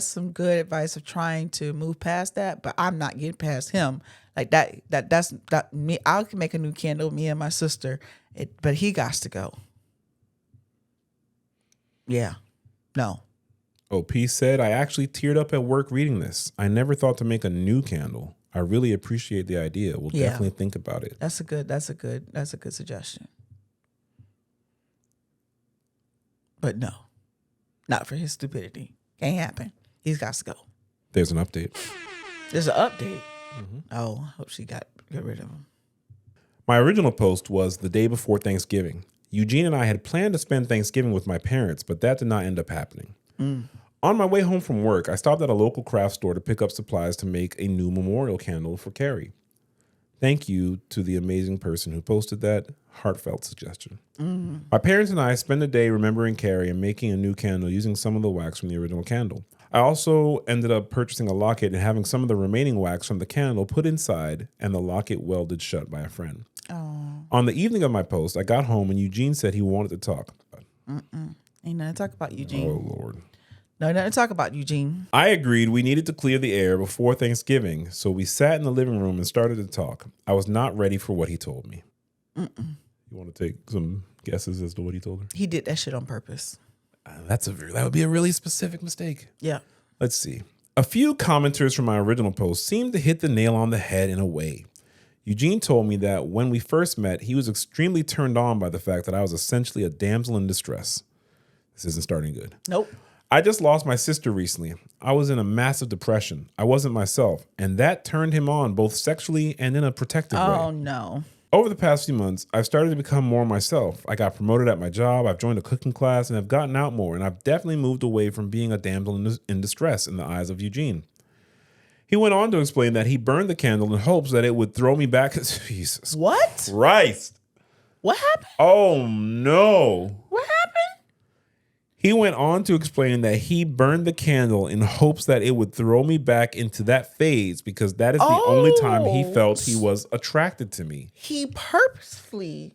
some good advice of trying to move past that, but I'm not getting past him. That's me. I can make a new candle, me and my sister, but he got to go. Yeah. No. OP said, I actually teared up at work reading this. I never thought to make a new candle. I really appreciate the idea. We'll definitely think about it. That's a good suggestion. But no. Not for his stupidity. Can't happen. He's got to go. There's an update. There's an update. Mm-hmm. Oh, I hope she got rid of him. My original post was the day before Thanksgiving. Eugene and I had planned to spend Thanksgiving with my parents, but that did not end up happening. On my way home from work, I stopped at a local craft store to pick up supplies to make a new memorial candle for Carrie. Thank you to the amazing person who posted that heartfelt suggestion. My parents and I spent a day remembering Carrie and making a new candle using some of the wax from the original candle. I also ended up purchasing a locket and having some of the remaining wax from the candle put inside and the locket welded shut by a friend. Oh. On the evening of my post, I got home and Eugene said he wanted to talk. Ain't nothing to talk about, Eugene. Oh, Lord. No, nothing to talk about, Eugene. I agreed we needed to clear the air before Thanksgiving, so we sat in the living room and started to talk. I was not ready for what he told me. You want to take some guesses as to what he told her? He did that shit on purpose. That would be a really specific mistake. Yeah. Let's see. A few commenters from my original post seemed to hit the nail on the head in a way. Eugene told me that when we first met, he was extremely turned on by the fact that I was essentially a damsel in distress. This isn't starting good. Nope. I just lost my sister recently. I was in a massive depression. I wasn't myself, and that turned him on both sexually and in a protective way. Oh, no. Over the past few months, I've started to become more myself. I got promoted at my job, I've joined a cooking class, and I've gotten out more, and I've definitely moved away from being a damsel in distress in the eyes of Eugene. He went on to explain that he burned the candle in hopes that it would throw me back. Jesus What? Christ. What happened? Oh, no. What happened? He went on to explain that he burned the candle in hopes that it would throw me back into that phase because that is the only time he felt he was attracted to me. He purposefully.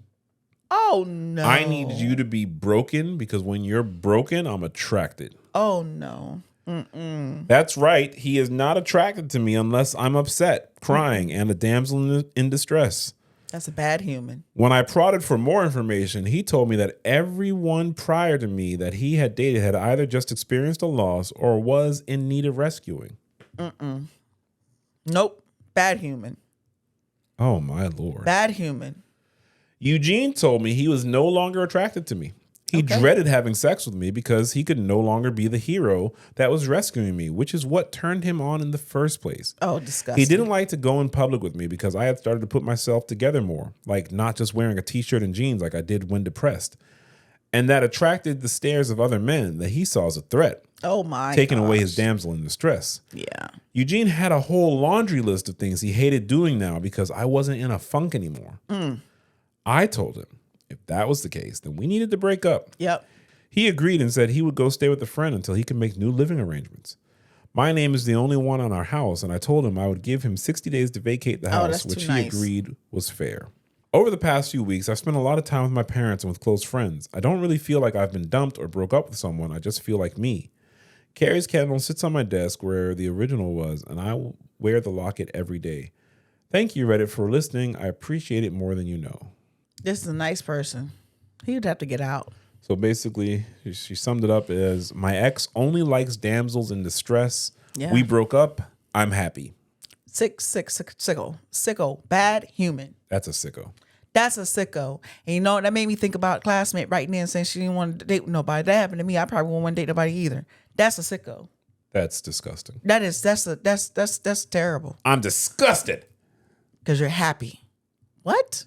Oh, no. I need you to be broken because when you're broken, I'm attracted. Oh, no. That's right. He is not attracted to me unless I'm upset, crying, and a damsel in distress. That's a bad human. When I prodded for more information, he told me that everyone prior to me that he had dated had either just experienced a loss or was in need of rescuing. Nope. Bad human. Oh, my Lord. Bad human. Eugene told me he was no longer attracted to me. He dreaded having sex with me because he could no longer be the hero that was rescuing me, which is what turned him on in the first place. Oh, disgusting. He didn't like to go in public with me because I had started to put myself together more, like not just wearing a t-shirt and jeans like I did when depressed. And that attracted the stares of other men that he saw as a threat. Oh, my Taking away his damsel in distress. Yeah. Eugene had a whole laundry list of things he hated doing now because I wasn't in a funk anymore. I told him, if that was the case, then we needed to break up. Yep. He agreed and said he would go stay with a friend until he could make new living arrangements. My name is the only one on our house, and I told him I would give him 60 days to vacate the house, which he agreed was fair. Over the past few weeks, I've spent a lot of time with my parents and with close friends. I don't really feel like I've been dumped or broke up with someone. I just feel like me. Carrie's candle sits on my desk where the original was, and I wear the locket every day. Thank you, Reddit, for listening. I appreciate it more than you know. This is a nice person. He would have to get out. So basically, she summed it up as, my ex only likes damsels in distress. Yeah. We broke up. I'm happy. Sicko. Bad human. That's a sicko. That's a sicko. And you know, that made me think about Classmate right now saying she didn't want to date with nobody. That happened to me. I probably won't want to date nobody either. That's a sicko. That's disgusting. That's terrible. I'm disgusted. Because you're happy. What?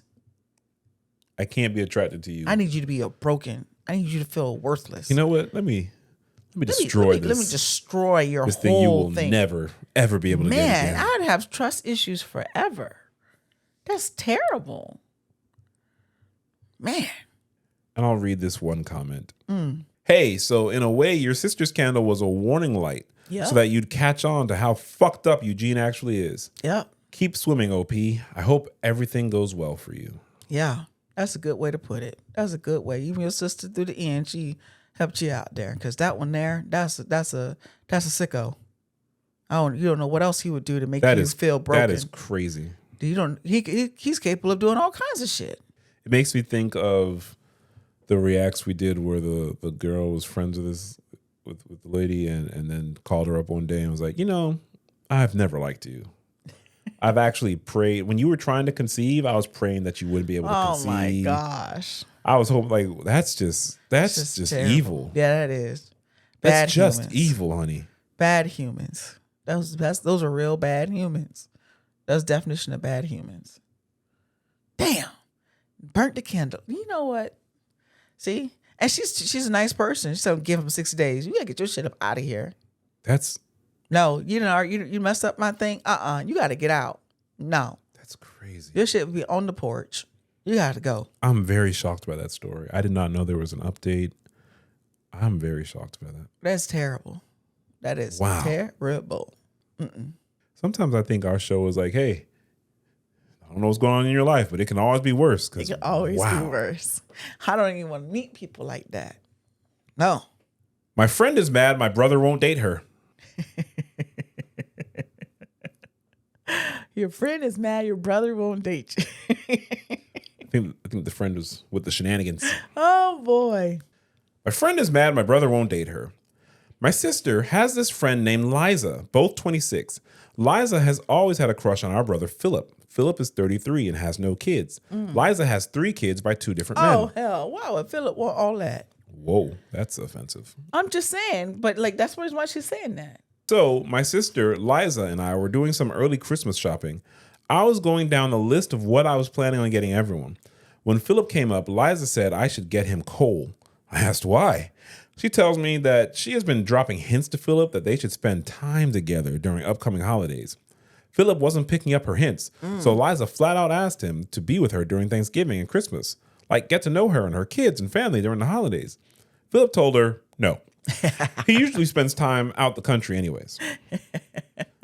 I can't be attracted to you. I need you to be broken. I need you to feel worthless. You know what? Let me destroy this. Let me destroy your this whole thing. You will thing. never, ever be able to get again. Man, I'd have trust issues forever. That's terrible. Man. And I'll read this one comment. Hey, so in a way, your sister's candle was a warning light so that you'd catch on to how fucked up Eugene actually is. Yep. Keep swimming, OP. I hope everything goes well for you. Yeah. That's a good way to put it. That's a good way. Even your sister through the end, she helped you out there. Because that one there, that's a sicko. You don't know what else he would do to make you feel broken. That is crazy. He's capable of doing all kinds of shit. It makes me think of the reacts we did where the girl was friends with the lady and then called her up one day and was like, I've never liked you. I've actually prayed when you were trying to conceive. I was praying that you wouldn't be able to conceive. Oh my gosh! I was hoping that's just evil. Yeah, that is. That's just evil, honey. Bad humans. Those are real bad humans. That's the definition of bad humans. Damn, burnt the candle. You know what? See, and she's a nice person. She's gonna give him 60 days. You gotta get your shit up out of here. No, you messed up my thing. You got to get out. No. That's crazy. Your shit would be on the porch. You got to go. I'm very shocked by that story. I did not know there was an update. I'm very shocked by that. That's terrible. That is Wow. terrible. Sometimes I think our show is like, hey, I don't know what's going on in your life, but it can always be worse. It can always be worse. I don't even want to meet people like that. No. My friend is mad my brother won't date her. Your friend is mad your brother won't date you. I think the friend was with the shenanigans. Oh, boy. My friend is mad my brother won't date her. My sister has this friend named Liza, both 26. Liza has always had a crush on our brother Philip. Philip is 33 and has no kids. Liza has 3 kids by 2 different men. Oh, hell. Why would Philip want all that? Whoa, that's offensive. I'm just saying, but like that's why she's saying that. So my sister Liza and I were doing some early Christmas shopping. I was going down the list of what I was planning on getting everyone. When Philip came up, Liza said I should get him coal. I asked why. She tells me that she has been dropping hints to Philip that they should spend time together during upcoming holidays. Philip wasn't picking up her hints, so Liza flat out asked him to be with her during Thanksgiving and Christmas. Like, get to know her and her kids and family during the holidays. Philip told her, no. He usually spends time out the country anyways.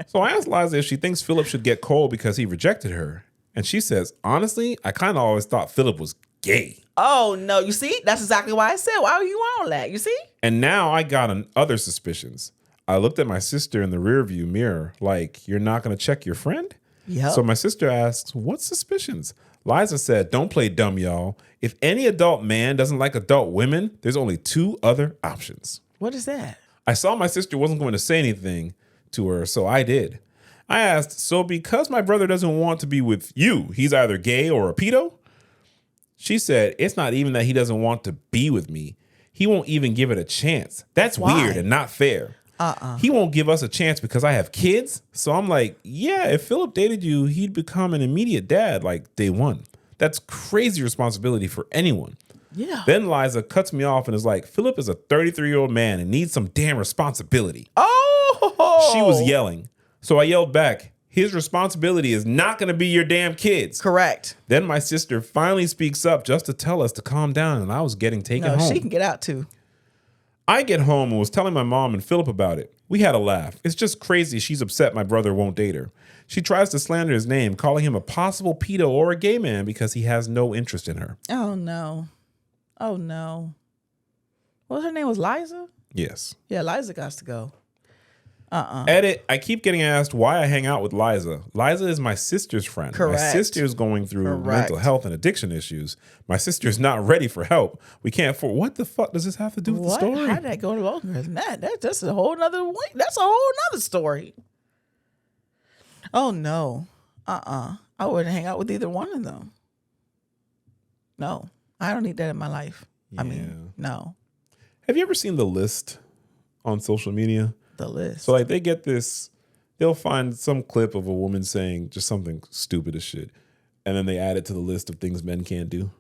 So I asked Liza if she thinks Philip should get coal because he rejected her. And she says, honestly, I kind of always thought Philip was gay. Oh, no. You see? That's exactly why I said, why are you on that? You see? And now I got other suspicions. I looked at my sister in the rearview mirror like, you're not going to check your friend? Yep. So my sister asks, what suspicions? Liza said, don't play dumb, y'all. If any adult man doesn't like adult women, there's only 2 other options. What is that? I saw my sister wasn't going to say anything to her, so I did. I asked, so because my brother doesn't want to be with you, he's either gay or a pedo? She said, it's not even that he doesn't want to be with me. He won't even give it a chance. That's Why? weird and not fair. He won't give us a chance because I have kids. So I'm like, yeah, if Philip dated you, he'd become an immediate dad like day one. That's crazy responsibility for anyone. Yeah. Then Liza cuts me off and is like, Philip is a 33-year-old man and needs some damn responsibility. Oh. She was yelling. So I yelled back, his responsibility is not going to be your damn kids. Correct. Then my sister finally speaks up just to tell us to calm down, and I was getting taken home. She can get out too. I get home and was telling my mom and Philip about it. We had a laugh. It's just crazy she's upset my brother won't date her. She tries to slander his name, calling him a possible pedo or a gay man because he has no interest in her. Oh, no. Oh, no. What her name was Liza? Yes. Yeah, Liza got to go. Edit, I keep getting asked why I hang out with Liza. Liza is my sister's friend. Correct. My sister is going through Correct. mental health and addiction issues. My sister is not ready for help. We can't afford. What the fuck does this have to do with the story? How did that go longer than that? That's a whole nother way. That's a whole nother story. Oh, no. I wouldn't hang out with either one of them. No. I don't need that in my life. I mean, no. Have you ever seen the list on social media? The list. So like they get this, they'll find some clip of a woman saying just something stupid as shit, and then they add it to the list of things men can't do.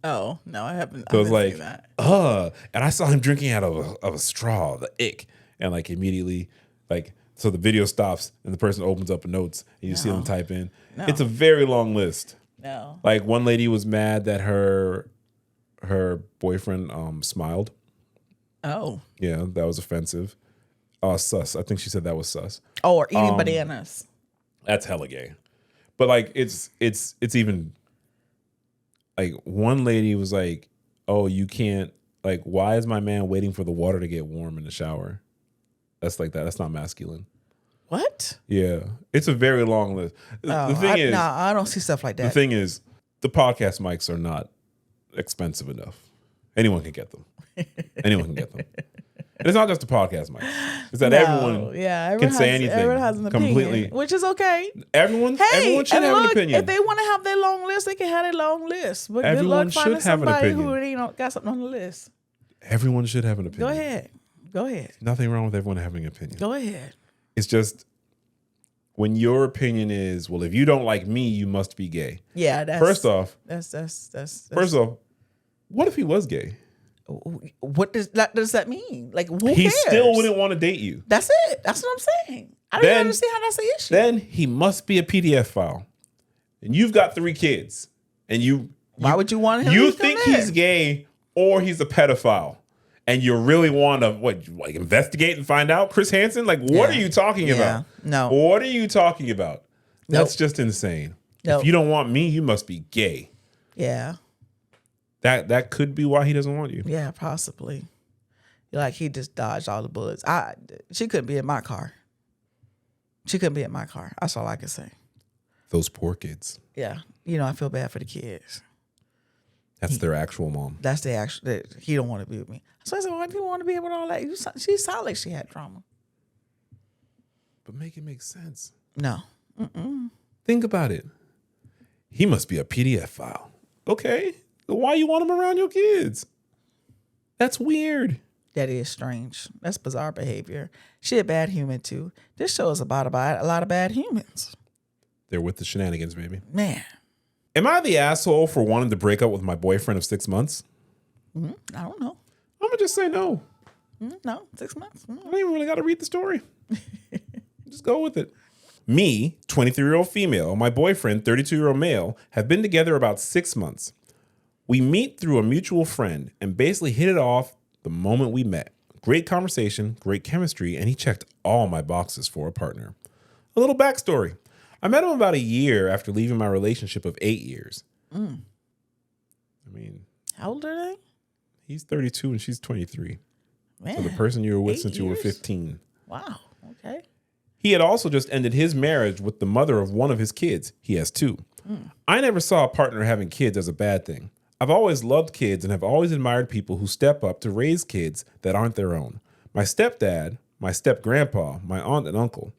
Oh, no, I haven't. So it's like, that. And I saw him drinking out of a straw, the ick, and like immediately, like, so the video stops and the person opens up notes and you see them type in. No. It's a very long list. No. Like one lady was mad that her boyfriend smiled. Oh. Yeah, that was offensive. Sus. I think she said that was sus. Oh, or eating bananas. That's hella gay. But like it's even like one lady was like, oh, you can't, like, why is my man waiting for the water to get warm in the shower? That's like that. That's not masculine. What? Yeah. It's a very long list. Oh, the thing is, I don't see stuff like that. the thing is, the podcast mics are not expensive enough. Anyone can get them. Anyone can get them. And it's not just the podcast mics. It's that everyone can say anything. Everyone has an completely, opinion, which is okay. Everyone should have an opinion. If they want to have their long list, they can have their long list. But Everyone good luck finding should have an somebody opinion. who ain't got something on the list. Everyone should have an opinion. Go ahead. Nothing wrong with everyone having an opinion. Go ahead. It's just when your opinion is, well, if you don't like me, you must be gay. Yeah. That's, First off, what if he was gay? What does that mean? Like, who He cares? still wouldn't want to date you. That's it. That's what I'm saying. I don't even understand how that's an issue. Then he must be a PDF file. And you've got 3 kids. And Why would you want him? You to come think there? he's gay or he's a pedophile. and you really want to like investigate and find out Chris Hansen? Like, what are you talking about? No. What are you talking about? That's Nope. just insane. Nope. If you don't want me, you must be gay. Yeah. That could be why he doesn't want you. Yeah, possibly. Like he just dodged all the bullets. She couldn't be in my car. She couldn't be in my car. That's all I can say. Those poor kids. Yeah. You know, I feel bad for the kids. That's their actual mom. That's the actual. He don't want to be with me. So I said, why do you want to be with all that? She sounded like she had trauma. But make it make sense. No. Think about it. He must be a PDF file. Okay. Why you want him around your kids? That's weird. That is strange. That's bizarre behavior. She a bad human too. This show is about a lot of bad humans. They're with the shenanigans, baby. Man. Am I the asshole for wanting to break up with my boyfriend of 6 months? I don't know. I'm going to just say no. No, 6 months. I don't even really got to read the story. Just go with it. Me, 23-year-old female, my boyfriend, 32-year-old male, have been together about 6 months. We meet through a mutual friend and basically hit it off the moment we met. Great conversation, great chemistry, and he checked all my boxes for a partner. A little backstory. I met him about a year after leaving my relationship of 8 years. I mean, How old are they? he's 32 and she's 23. Man. So the person you were with 8 since you were years? 15. Wow. Okay. He had also just ended his marriage with the mother of one of his kids. He has 2. I never saw a partner having kids as a bad thing. I've always loved kids and have always admired people who step up to raise kids that aren't their own. My stepdad, my step-grandpa, my aunt and uncle.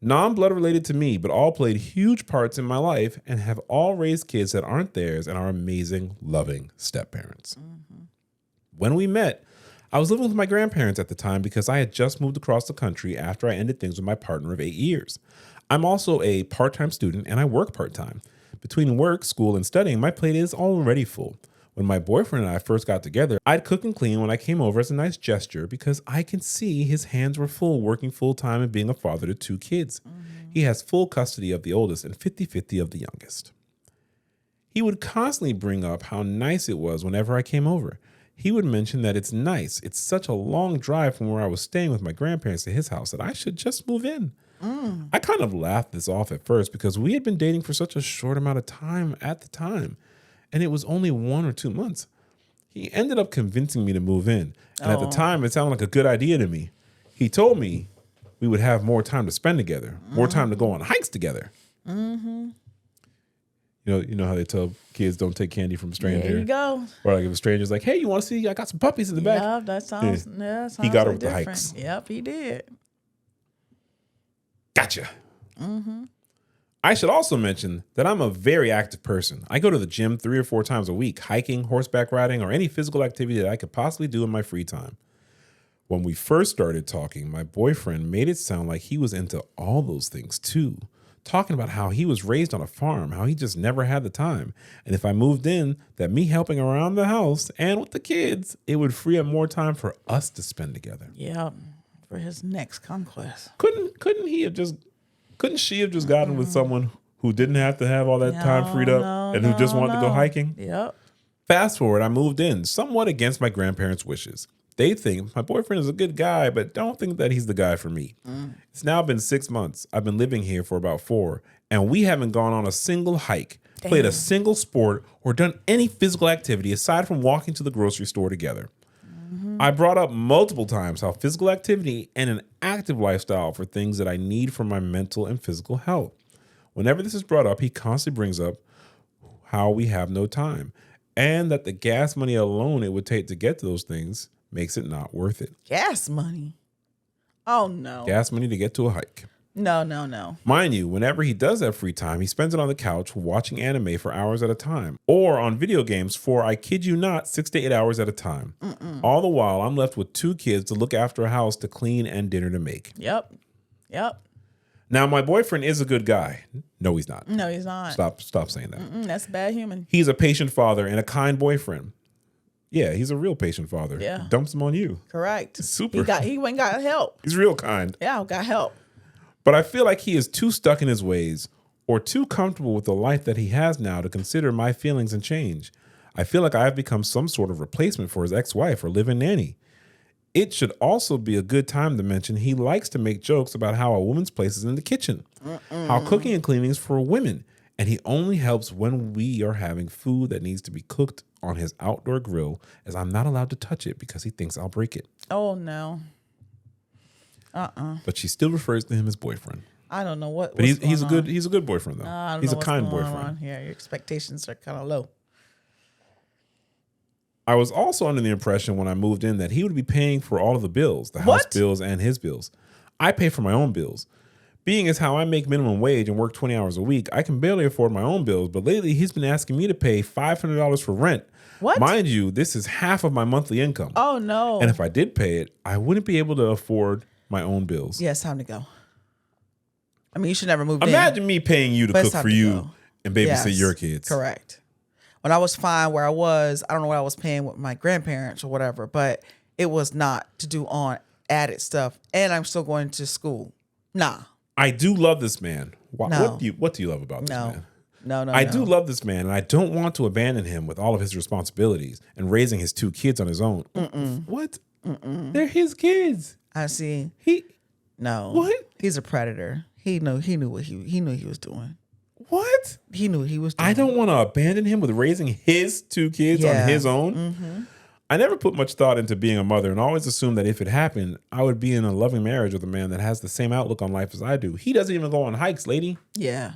Non-blood related to me, but all played huge parts in my life and have all raised kids that aren't theirs and are amazing, loving step-parents. When we met, I was living with my grandparents at the time because I had just moved across the country after I ended things with my partner of 8 years. I'm also a part-time student and I work part-time. Between work, school, and studying, my plate is already full. When my boyfriend and I first got together, I'd cook and clean when I came over as a nice gesture because I can see his hands were full working full-time and being a father to 2 kids. He has full custody of the oldest and 50-50 of the youngest. He would constantly bring up how nice it was whenever I came over. He would mention that it's nice. It's such a long drive from where I was staying with my grandparents to his house that I should just move in. I kind of laughed this off at first because we had been dating for such a short amount of time at the time, and it was only 1 or 2 months. He ended up convincing me to move in, and at the time, it sounded like a good idea to me. He told me we would have more time to spend together, more time to go on hikes together. You know how they tell kids don't take candy from a stranger? There you go. Or like if a stranger's like, hey, you want to see? I got some puppies in the back. Yeah, that sounds. Yeah, He got her like with the different. hikes. Yep, he did. Gotcha. I should also mention that I'm a very active person. I go to the gym 3 or 4 times a week, hiking, horseback riding, or any physical activity that I could possibly do in my free time. When we first started talking, my boyfriend made it sound like he was into all those things too. Talking about how he was raised on a farm, how he just never had the time. And if I moved in, that me helping around the house and with the kids, it would free up more time for us to spend together. Yep, for his next conquest. Couldn't she have just gotten with someone who didn't have to have all that time freed up and who just wanted to go hiking? Yep. Fast forward, I moved in somewhat against my grandparents' wishes. They think my boyfriend is a good guy, but don't think that he's the guy for me. It's now been 6 months. I've been living here for about 4, and we haven't gone on a single hike, played a single sport, or done any physical activity aside from walking to the grocery store together. I brought up multiple times how physical activity and an active lifestyle for things that I need for my mental and physical health. Whenever this is brought up, he constantly brings up how we have no time and that the gas money alone it would take to get to those things makes it not worth it. Gas money. Oh, no. Gas money to get to a hike. No. Mind you, whenever he does have free time, he spends it on the couch watching anime for hours at a time or on video games for, I kid you not, 6 to 8 hours at a time. All the while, I'm left with 2 kids to look after a house to clean and dinner to make. Yep. Now, my boyfriend is a good guy. No, he's not. No, he's not. Stop saying that. That's a bad human. He's a patient father and a kind boyfriend. Yeah, he's a real patient father. Yeah. He dumps him on you. Correct. Super. He went and got help. He's real kind. Yeah, got help. But I feel like he is too stuck in his ways or too comfortable with the life that he has now to consider my feelings and change. I feel like I have become some sort of replacement for his ex-wife or live-in nanny. It should also be a good time to mention he likes to make jokes about how a woman's place is in the kitchen, how cooking and cleaning is for women, and he only helps when we are having food that needs to be cooked on his outdoor grill, as I'm not allowed to touch it because he thinks I'll break it. Oh, no. But she still refers to him as boyfriend. I don't know what. But he's a good boyfriend though. He's a kind boyfriend. Yeah, your expectations are kind of low. I was also under the impression when I moved in that he would be paying for all of the bills, the house bills and his bills. I pay for my own bills. Being as how I make minimum wage and work 20 hours a week, I can barely afford my own bills, but lately he's been asking me to pay $500 for rent. What? Mind you, this is half of my monthly income. Oh, no. And if I did pay it, I wouldn't be able to afford my own bills. Yeah, it's time to go. I mean, you should never move in. Imagine me paying you to cook for you and babysit your kids. Correct. When I was fine where I was, I don't know what I was paying with my grandparents or whatever, but it was not to do on added stuff. And I'm still going to school. Nah. I do love this man. No. What do you love about this man? No. I do love this man, and I don't want to abandon him with all of his responsibilities and raising his 2 kids on his own. What? They're his kids. I see. No. What? He's a predator. He knew what he was doing. What? He knew what he was doing. I don't want to abandon him with raising his 2 kids on his own. I never put much thought into being a mother and always assumed that if it happened, I would be in a loving marriage with a man that has the same outlook on life as I do. He doesn't even go on hikes, lady. Yeah.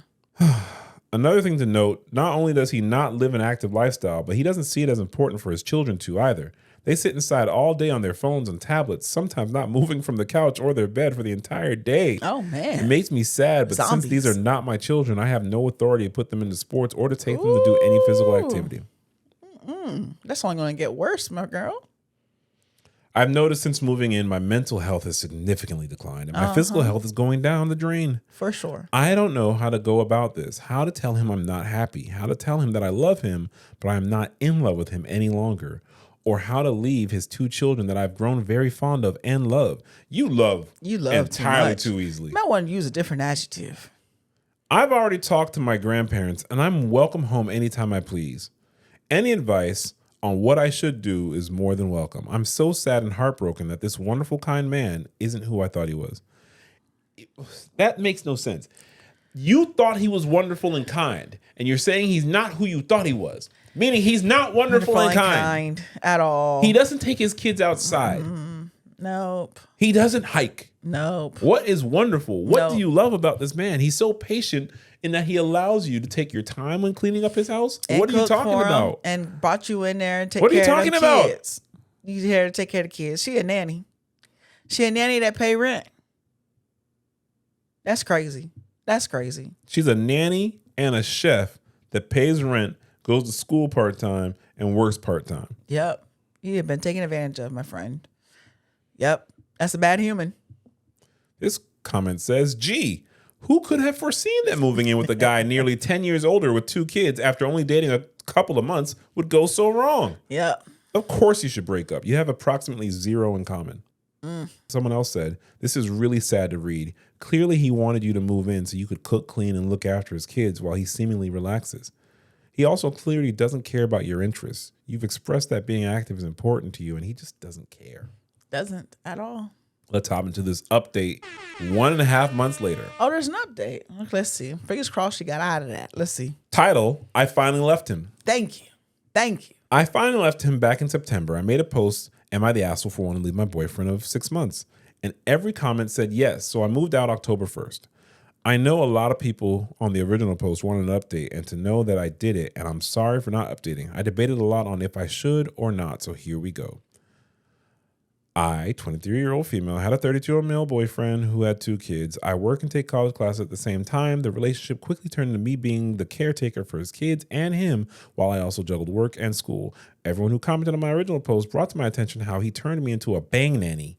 Another thing to note, not only does he not live an active lifestyle, but he doesn't see it as important for his children to either. They sit inside all day on their phones and tablets, sometimes not moving from the couch or their bed for the entire day. Oh, man. It makes me sad, but since these are not my children, I have no authority to put them into sports or to take them to do any physical activity. That's only going to get worse, my girl. I've noticed since moving in, my mental health has significantly declined and my physical health is going down the drain. For sure. I don't know how to go about this, how to tell him I'm not happy, how to tell him that I love him, but I'm not in love with him any longer, or how to leave his 2 children that I've grown very fond of and love. You love entirely too easily. You might want to use a different adjective. I've already talked to my grandparents and I'm welcome home anytime I please. Any advice on what I should do is more than welcome. I'm so sad and heartbroken that this wonderful, kind man isn't who I thought he was. That makes no sense. You thought he was wonderful and kind, and you're saying he's not who you thought he was, meaning he's not wonderful and kind at all. He doesn't take his kids outside. Nope. He doesn't hike. Nope. What is wonderful? What do you love about this man? He's so patient in that he allows you to take your time when cleaning up his house. And what are you talking about? And brought you in there and take what care are you talking of the about? kids. You here to take care of the kids. She a nanny. She a nanny that pay rent. That's crazy. That's crazy. She's a nanny and a chef that pays rent, goes to school part-time, and works part-time. Yep. You have been taken advantage of, my friend. Yep. That's a bad human. This comment says, gee, who could have foreseen that moving in with a guy nearly 10 years older with 2 kids after only dating a couple of months would go so wrong? Yep. Of course you should break up. You have approximately 0 in common. Someone else said, this is really sad to read. Clearly he wanted you to move in so you could cook, clean, and look after his kids while he seemingly relaxes. He also clearly doesn't care about your interests. You've expressed that being active is important to you, and he just doesn't care. Doesn't at all. Let's hop into this update 1.5 months later. Oh, there's an update. Let's see. Fingers crossed she got out of that. Let's see. Title, I finally left him. Thank you. Thank you. I finally left him back in September. I made a post, am I the asshole for wanting to leave my boyfriend of 6 months? And every comment said yes, so I moved out October 1st. I know a lot of people on the original post wanted an update and to know that I did it, and I'm sorry for not updating. I debated a lot on if I should or not, so here we go. I, 23-year-old female, had a 32-year-old male boyfriend who had 2 kids. I work and take college classes at the same time. The relationship quickly turned into me being the caretaker for his kids and him while I also juggled work and school. Everyone who commented on my original post brought to my attention how he turned me into a bang nanny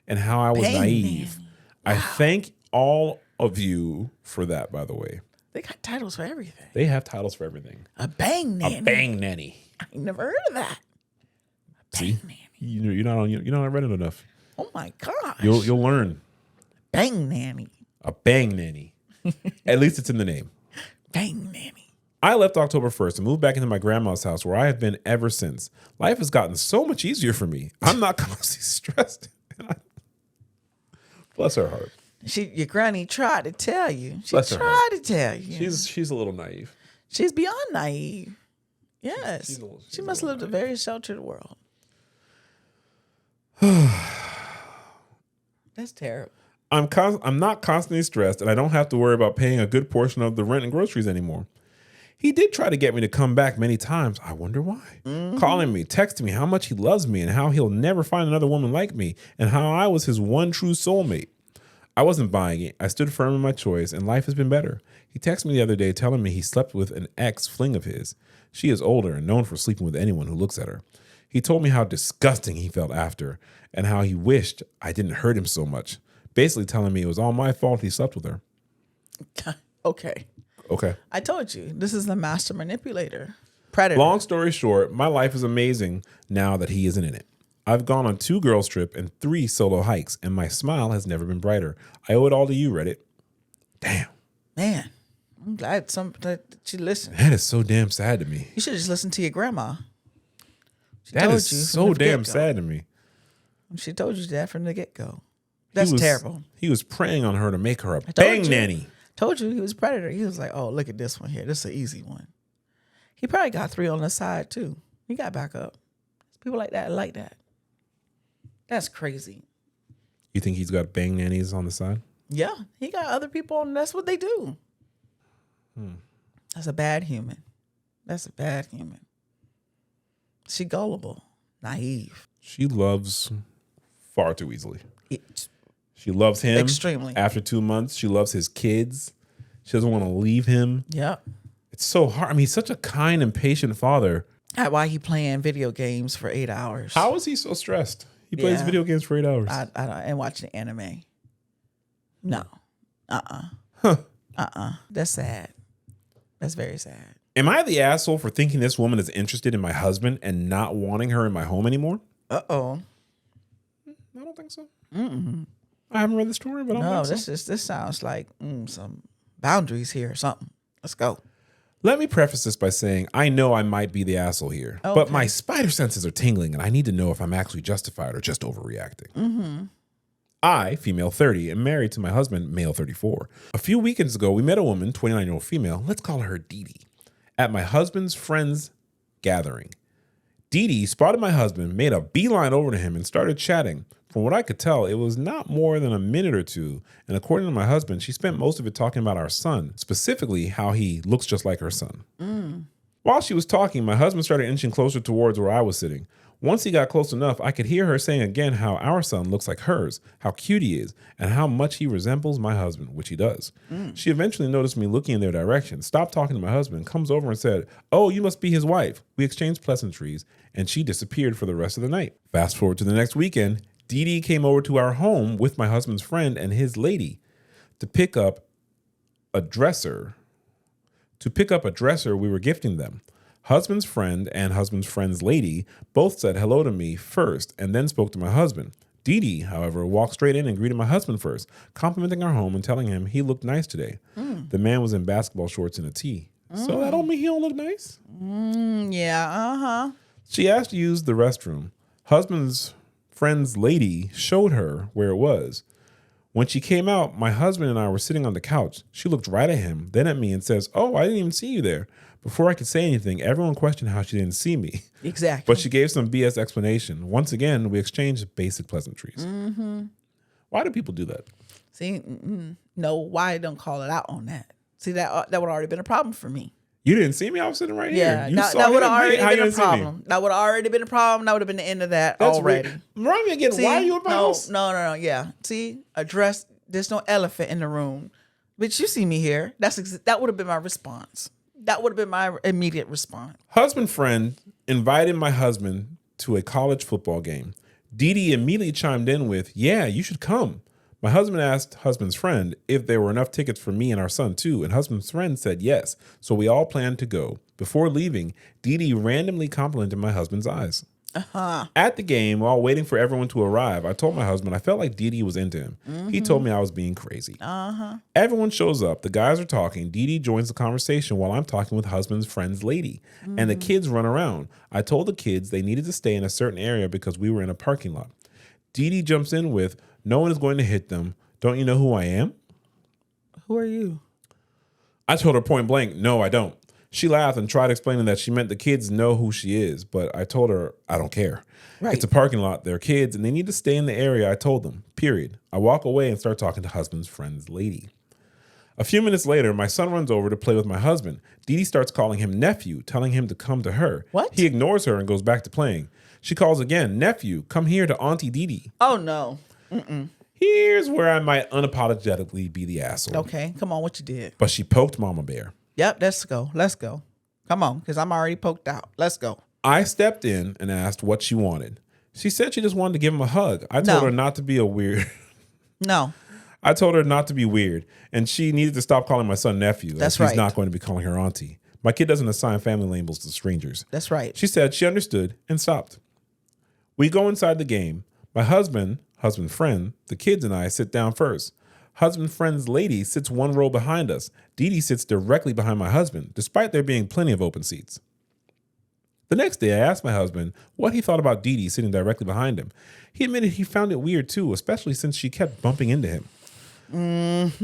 and how I was naive. Wow. I thank all of you for that, by the way. They got titles for everything. They have titles for everything. A bang nanny. A bang nanny. I ain't never heard of that. A bang nanny. You're not on Reddit enough. Oh my gosh. You'll learn. Bang nanny. A bang nanny. At least it's in the name. Bang nanny. I left October 1st and moved back into my grandma's house where I have been ever since. Life has gotten so much easier for me. I'm not constantly stressed. Bless her heart. Your granny tried to tell you. She Bless her tried heart. to tell you. She's a little naive. She's beyond naive. Yes. She's She must have lived a very sheltered world. That's terrible. I'm not constantly stressed, and I don't have to worry about paying a good portion of the rent and groceries anymore. He did try to get me to come back many times. I wonder why. Calling me, texting me how much he loves me and how he'll never find another woman like me and how I was his one true soulmate. I wasn't buying it. I stood firm in my choice, and life has been better. He texted me the other day telling me he slept with an ex-fling of his. She is older and known for sleeping with anyone who looks at her. He told me how disgusting he felt after and how he wished I didn't hurt him so much. Basically telling me it was all my fault he slept with her. Okay. I told you, this is the master manipulator. Predator. Long story short, my life is amazing now that he isn't in it. I've gone on 2 girls trip and 3 solo hikes, and my smile has never been brighter. I owe it all to you, Reddit. Damn. Man, I'm glad that you listened. That is so damn sad to me. You should just listen to your grandma. That is so damn sad to me. She told you that from the get-go. That's terrible. He was preying on her to make her a bang nanny. Told you he was a predator. He was like, oh, look at this one here. This is an easy one. He probably got 3 on the side, too. He got back up. People like that. That's crazy. You think he's got bang nannies on the side? Yeah. He got other people on. That's what they do. That's a bad human. She gullible, naive. She loves far too easily. She loves him extremely. After 2 months, she loves his kids. She doesn't want to leave him. Yeah. It's so hard. I mean, he's such a kind and patient father. That's why he playing video games for 8 hours. How is he so stressed? He plays video games for 8 hours. I don't, and watching anime. No. That's sad. That's very sad. Am I the asshole for thinking this woman is interested in my husband and not wanting her in my home anymore? Uh-oh. I don't think so. I haven't read the story, but I don't think so. This sounds like some boundaries here or something. Let's go. Let me preface this by saying I know I might be the asshole here, but my spider senses are tingling and I need to know if I'm actually justified or just overreacting. I, female 30, am married to my husband, male 34. A few weekends ago, we met a woman, 29-year-old female, let's call her Dee Dee, at my husband's friend's gathering. Dee Dee spotted my husband, made a beeline over to him, and started chatting. From what I could tell, it was not more than a minute or two, and according to my husband, she spent most of it talking about our son, specifically how he looks just like her son. While she was talking, my husband started inching closer towards where I was sitting. Once he got close enough, I could hear her saying again how our son looks like hers, how cute he is, and how much he resembles my husband, which he does. She eventually noticed me looking in their direction, stopped talking to my husband, comes over and said, "Oh, you must be his wife." We exchanged pleasantries, and she disappeared for the rest of the night. Fast forward to the next weekend, Dee Dee came over to our home with my husband's friend and his lady to pick up a dresser. We were gifting them. Husband's friend and husband's friend's lady both said hello to me first and then spoke to my husband. Dee Dee, however, walked straight in and greeted my husband first, complimenting our home and telling him he looked nice today. The man was in basketball shorts and a tee. So that don't mean he don't look nice? Yeah, She asked to use the restroom. Husband's friend's lady showed her where it was. When she came out, my husband and I were sitting on the couch. She looked right at him, then at me and says, "Oh, I didn't even see you there." Before I could say anything, everyone questioned how she didn't see me. Exactly. But she gave some BS explanation. Once again, we exchanged basic pleasantries. Why do people do that? See, no, why don't call it out on that? See, that would already been a problem for me. You didn't see me? I was sitting right here. You that would have already been a problem. That would have already been a problem. That would have been the end of that already. Remind me again, why are you at my house? No. Yeah. See, address, there's no elephant in the room. But you see me here. That would have been my response. That would have been my immediate response. Husband friend invited my husband to a college football game. Dee Dee immediately chimed in with, "Yeah, you should come." My husband asked husband's friend if there were enough tickets for me and our son too, and husband's friend said yes, so we all planned to go. Before leaving, Dee Dee randomly complimented my husband's eyes. At the game, while waiting for everyone to arrive, I told my husband I felt like Dee Dee was into him. He told me I was being crazy. Everyone shows up. The guys are talking. Dee Dee joins the conversation while I'm talking with husband's friend's lady. And the kids run around. I told the kids they needed to stay in a certain area because we were in a parking lot. Dee Dee jumps in with, no one is going to hit them. Don't you know who I am? Who are you? I told her point blank, no, I don't. She laughed and tried explaining that she meant the kids know who she is, but I told her I don't care. Right. It's a parking lot. They're kids, and they need to stay in the area I told them, period. I walk away and start talking to husband's friend's lady. A few minutes later, my son runs over to play with my husband. Dee Dee starts calling him nephew, telling him to come to her. What? He ignores her and goes back to playing. She calls again, nephew, come here to Auntie Dee Dee. Oh, no. Here's where I might unapologetically be the asshole. Okay, come on, what you did? But she poked Mama Bear. Yep, let's go. Let's go. Come on, because I'm already poked out. Let's go. I stepped in and asked what she wanted. She said she just wanted to give him a hug. I told her not to be a weird. No. I told her not to be weird, and she needed to stop calling my son nephew. That's right. right. He's not going to be calling her auntie. My kid doesn't assign family labels to strangers. That's right. She said she understood and stopped. We go inside the game. My husband friend, the kids and I sit down first. Husband friend's lady sits one row behind us. Dee Dee sits directly behind my husband, despite there being plenty of open seats. The next day, I asked my husband what he thought about Dee Dee sitting directly behind him. He admitted he found it weird too, especially since she kept bumping into him.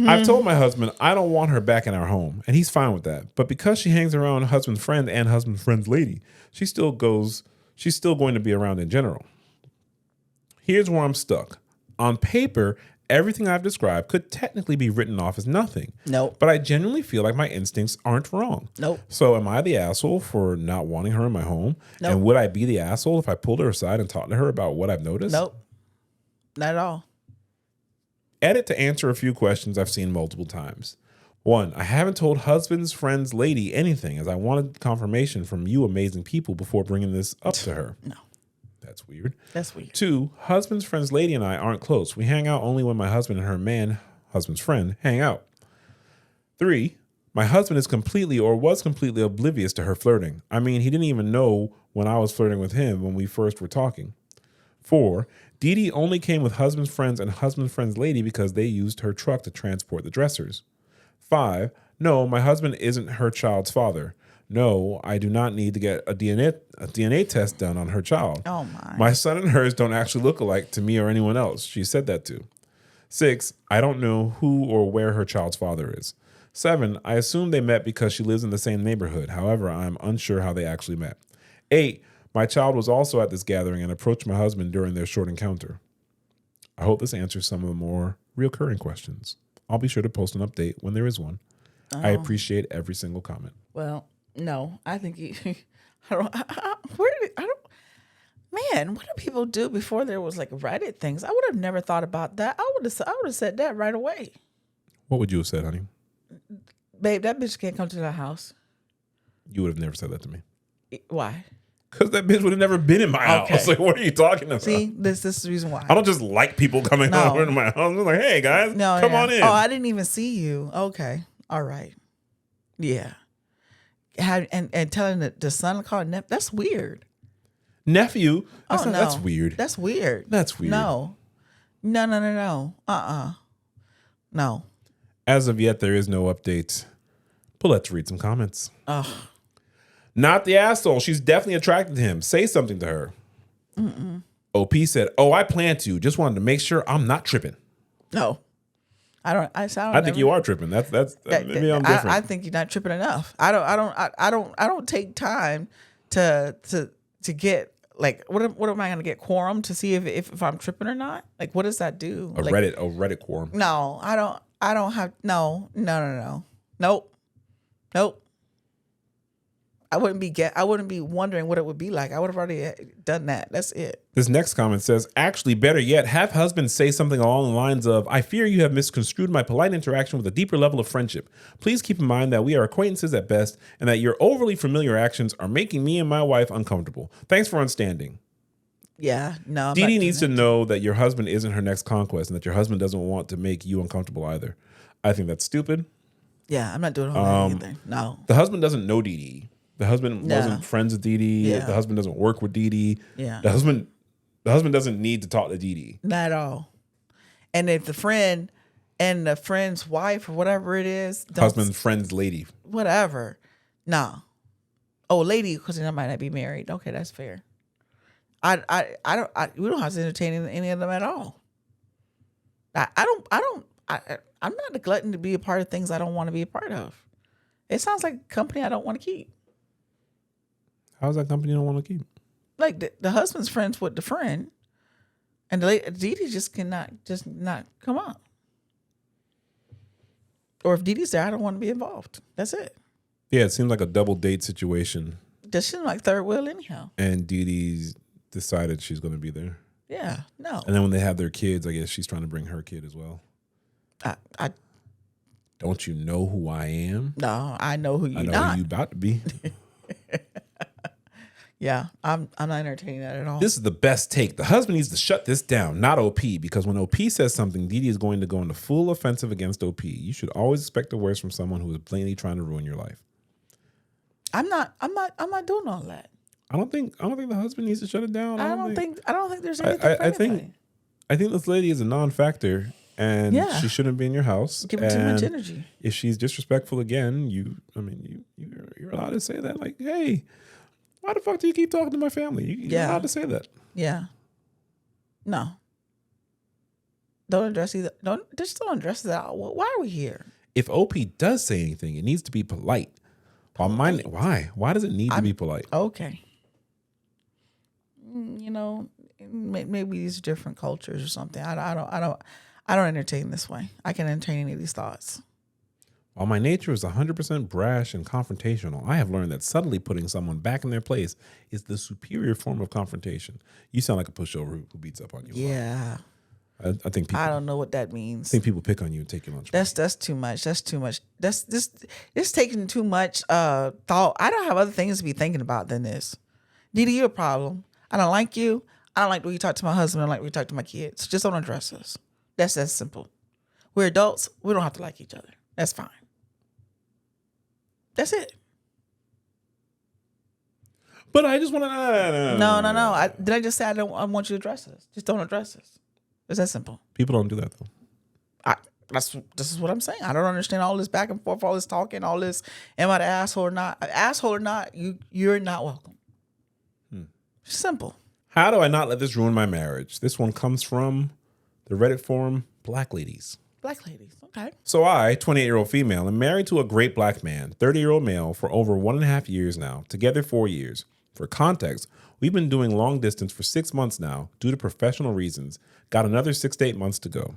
I've told my husband I don't want her back in our home, and he's fine with that. But because she hangs around husband's friend and husband's friend's lady, she's still going to be around in general. Here's where I'm stuck. On paper, everything I've described could technically be written off as nothing. Nope. But I genuinely feel like my instincts aren't wrong. Nope. So am I the asshole for not wanting her in my home? Nope. And would I be the asshole if I pulled her aside and talked to her about what I've noticed? Nope. Not at all. Edit to answer a few questions I've seen multiple times. 1, I haven't told husband's friend's lady anything as I wanted confirmation from you amazing people before bringing this up to her. No. That's weird. That's weird. 2, husband's friend's lady and I aren't close. We hang out only when my husband and her husband's friend, hang out. 3, my husband is completely or was completely oblivious to her flirting. I mean, he didn't even know when I was flirting with him when we first were talking. 4, Dee Dee only came with husband's friends and husband's friend's lady because they used her truck to transport the dressers. 5, no, my husband isn't her child's father. No, I do not need to get a DNA test done on her child. Oh, my. My son and hers don't actually look alike to me or anyone else. She said that too. 6, I don't know who or where her child's father is. 7, I assume they met because she lives in the same neighborhood. However, I'm unsure how they actually met. 8, my child was also at this gathering and approached my husband during their short encounter. I hope this answers some of the more recurring questions. I'll be sure to post an update when there is one. I appreciate every single comment. Well, no, I think man, what do people do before there was like Reddit things? I would have never thought about that. I would have said that right away. What would you have said, honey? Babe, that bitch can't come to the house. You would have never said that to me. Why? Because that bitch would have never been in my house. Like, what are you talking about? See, this is the reason why. I don't just like people coming over to my house. I'm like, hey, guys, come on in. Oh, I didn't even see you. Okay. All right. Yeah. And telling the son to call nephew, that's weird. Nephew? No. That's weird. That's weird. That's weird. No. No. No. As of yet, there is no update. But let's read some comments. Ugh. Not the asshole. She's definitely attracted to him. Say something to her. OP said, I plan to. Just wanted to make sure I'm not tripping. No. I think you are tripping. That's maybe I'm different. I think you're not tripping enough. I don't take time to get like what am I gonna get quorum to see if I'm tripping or not? Like what does that do? A Reddit quorum. No, I don't have no. Nope. I wouldn't be wondering what it would be like. I would have already done that. That's it. This next comment says, actually, better yet, have husband say something along the lines of, I fear you have misconstrued my polite interaction with a deeper level of friendship. Please keep in mind that we are acquaintances at best and that your overly familiar actions are making me and my wife uncomfortable. Thanks for understanding. Yeah, no. Dee Dee needs to know that your husband isn't her next conquest and that your husband doesn't want to make you uncomfortable either. I think that's stupid. Yeah, I'm not doing all that either. No. The husband doesn't know Dee Dee. The husband wasn't friends with Dee Dee. Yeah. The husband doesn't work with Dee Dee. Yeah. The husband doesn't need to talk to Dee Dee. Not at all. And if the friend and the friend's wife or whatever it is, Husband, friend's lady. Whatever. No. Oh, lady, because they might not be married. Okay, that's fair. We don't have to entertain any of them at all. I'm not neglecting to be a part of things I don't want to be a part of. It sounds like a company I don't want to keep. How's that company you don't want to keep? Like the husband's friends with the friend, and the lady, Dee Dee just not come up. Or if Dee Dee's there, I don't want to be involved. That's it. Yeah, it seems like a double date situation. That seems like third wheel anyhow. And Dee Dee's decided she's going to be there. Yeah, no. And then when they have their kids, I guess she's trying to bring her kid as well. I don't you know who I am? No, I know who you. I know who you about to be. Yeah, I'm not entertaining that at all. This is the best take. The husband needs to shut this down, not OP, because when OP says something, Dee Dee is going to go into full offensive against OP. You should always expect the worst from someone who is plainly trying to ruin your life. I'm not doing all that. I don't think the husband needs to shut it down. I don't think there's anything. I think this lady is a non-factor, and she shouldn't be in your house. Give her too much energy. If she's disrespectful again, you're allowed to say that. Like, hey, why the fuck do you keep talking to my family? You're allowed to say that. Yeah. No. Don't address either. Don't address that. Why are we here? If OP does say anything, it needs to be polite. Why? Why does it need to be polite? Okay. Maybe these different cultures or something. I don't entertain this way. I can entertain any of these thoughts. While my nature is 100% brash and confrontational, I have learned that subtly putting someone back in their place is the superior form of confrontation. You sound like a pushover who beats up on you. Yeah. I think people, I don't know what that means. I think people pick on you and take your lunch. That's too much. That's too much. It's taking too much thought. I don't have other things to be thinking about than this. Dee Dee, you're a problem. I don't like you. I don't like the way you talk to my husband. I don't like the way you talk to my kids. Just don't address us. That's that simple. We're adults. We don't have to like each other. That's fine. That's it. But I just want to... No. Did I just say I want you to address us? Just don't address us. It's that simple. People don't do that, though. This is what I'm saying. I don't understand all this back and forth, all this talking, all this, am I the asshole or not? Asshole or not, you're not welcome. Simple. How do I not let this ruin my marriage? This one comes from the Reddit forum, Black Ladies. Black ladies, okay. So I, 28-year-old female, am married to a great black man, 30-year-old male, for over 1.5 years now, together 4 years. For context, we've been doing long distance for 6 months now due to professional reasons. Got another 6 to 8 months to go.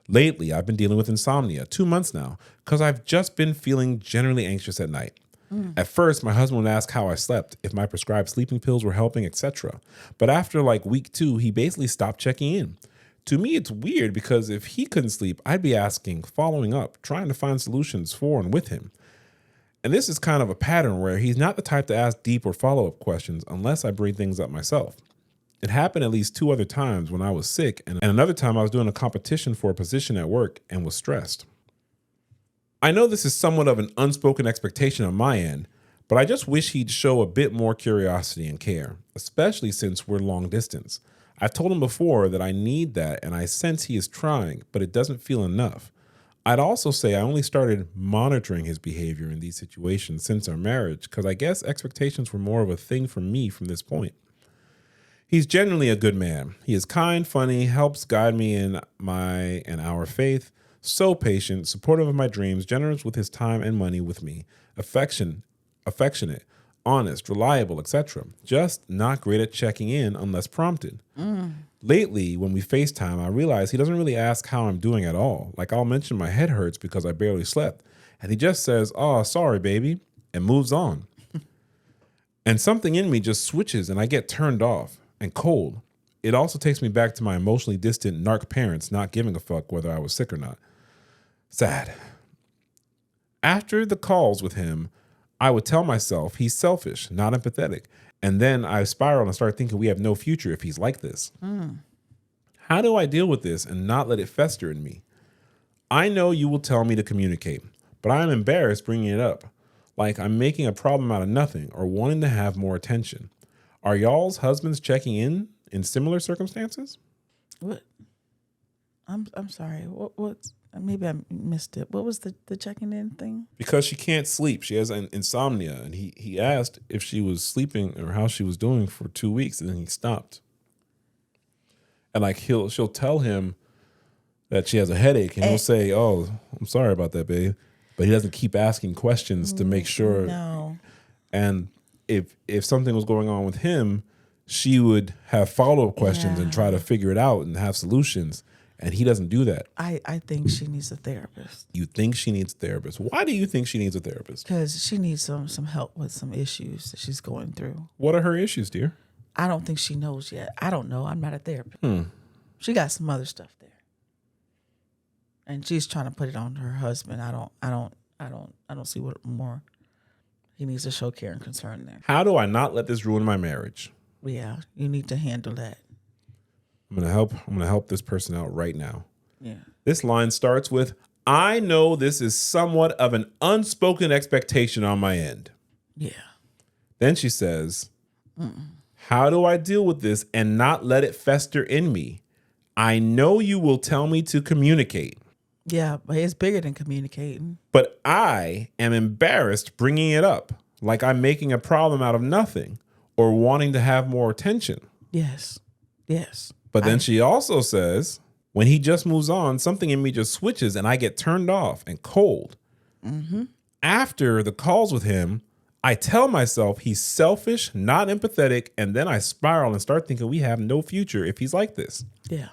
Lately, I've been dealing with insomnia, 2 months now, because I've just been feeling generally anxious at night. At first, my husband would ask how I slept, if my prescribed sleeping pills were helping, etc. But after like week 2, he basically stopped checking in. To me, it's weird because if he couldn't sleep, I'd be asking, following up, trying to find solutions for and with him. And this is kind of a pattern where he's not the type to ask deep or follow-up questions unless I bring things up myself. It happened at least 2 other times when I was sick, and another time I was doing a competition for a position at work and was stressed. I know this is somewhat of an unspoken expectation on my end, but I just wish he'd show a bit more curiosity and care, especially since we're long distance. I've told him before that I need that, and I sense he is trying, but it doesn't feel enough. I'd also say I only started monitoring his behavior in these situations since our marriage, because I guess expectations were more of a thing for me from this point. He's genuinely a good man. He is kind, funny, helps guide me in my and our faith, so patient, supportive of my dreams, generous with his time and money with me, affectionate, honest, reliable, etc. Just not great at checking in unless prompted. Lately, when we FaceTime, I realize he doesn't really ask how I'm doing at all. Like I'll mention my head hurts because I barely slept, and he just says, "Oh, sorry, baby," and moves on. And something in me just switches and I get turned off and cold. It also takes me back to my emotionally distant narc parents not giving a fuck whether I was sick or not. Sad. After the calls with him, I would tell myself he's selfish, not empathetic. And then I spiral and start thinking we have no future if he's like this. How do I deal with this and not let it fester in me? I know you will tell me to communicate, but I am embarrassed bringing it up. Like I'm making a problem out of nothing or wanting to have more attention. Are y'all's husbands checking in similar circumstances? What? I'm sorry. What's maybe I missed it. What was the checking in thing? Because she can't sleep. She has insomnia. And he asked if she was sleeping or how she was doing for 2 weeks, and then he stopped. And like she'll tell him that she has a headache, and he'll say, "Oh, I'm sorry about that, babe." But he doesn't keep asking questions to make sure. No. And if something was going on with him, she would have follow-up questions and try to figure it out and have solutions. And he doesn't do that. I think she needs a therapist. You think she needs a therapist. Why do you think she needs a therapist? Because she needs some help with some issues that she's going through. What are her issues, dear? I don't think she knows yet. I don't know. I'm not a therapist. She got some other stuff there. And she's trying to put it on her husband. I don't see what more he needs to show care and concern there. How do I not let this ruin my marriage? Yeah, you need to handle that. I'm gonna help this person out right now. Yeah. This line starts with, I know this is somewhat of an unspoken expectation on my end. Yeah. Then she says, how do I deal with this and not let it fester in me? I know you will tell me to communicate. Yeah, but it's bigger than communicating. But I am embarrassed bringing it up, like I'm making a problem out of nothing or wanting to have more attention. Yes. Yes. But then she also says, when he just moves on, something in me just switches and I get turned off and cold. After the calls with him, I tell myself he's selfish, not empathetic, and then I spiral and start thinking we have no future if he's like this. Yeah.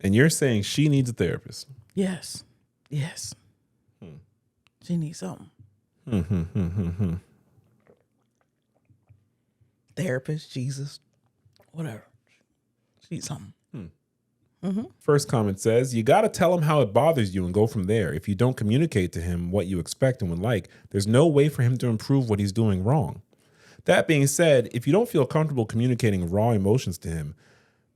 And you're saying she needs a therapist. Yes. Yes. She needs something. Therapist, Jesus, whatever. She needs something. First comment says, you got to tell him how it bothers you and go from there. If you don't communicate to him what you expect and would like, there's no way for him to improve what he's doing wrong. That being said, if you don't feel comfortable communicating raw emotions to him,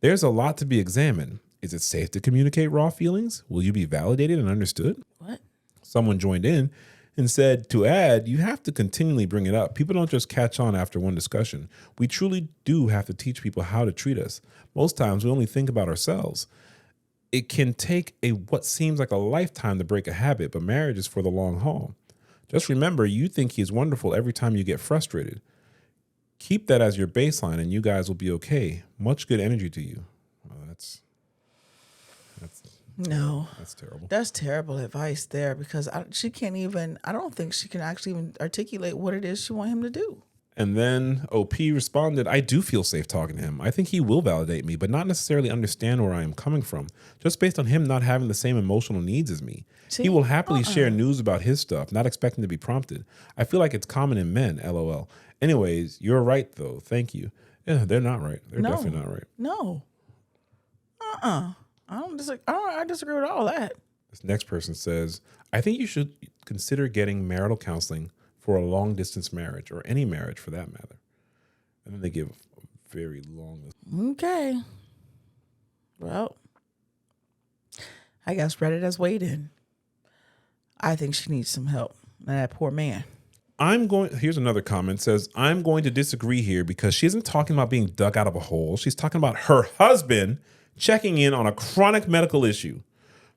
there's a lot to be examined. Is it safe to communicate raw feelings? Will you be validated and understood? What? Someone joined in and said, to add, you have to continually bring it up. People don't just catch on after one discussion. We truly do have to teach people how to treat us. Most times we only think about ourselves. It can take what seems like a lifetime to break a habit, but marriage is for the long haul. Just remember, you think he's wonderful every time you get frustrated. Keep that as your baseline and you guys will be okay. Much good energy to you. Well, that's terrible. That's terrible advice there because she can't even, I don't think she can actually even articulate what it is she want him to do. And then OP responded, I do feel safe talking to him. I think he will validate me, but not necessarily understand where I am coming from, just based on him not having the same emotional needs as me. See? He will happily share news about his stuff, not expecting to be prompted. I feel like it's common in men, LOL. Anyways, you're right, though. Thank you. Yeah, they're not right. They're definitely not right. No. I disagree with all that. This next person says, I think you should consider getting marital counseling for a long distance marriage or any marriage for that matter. And then they give a very long list. Okay. Well, I guess Reddit has weighed in. I think she needs some help. And that poor man. Here's another comment. Says, I'm going to disagree here because she isn't talking about being dug out of a hole. She's talking about her husband checking in on a chronic medical issue.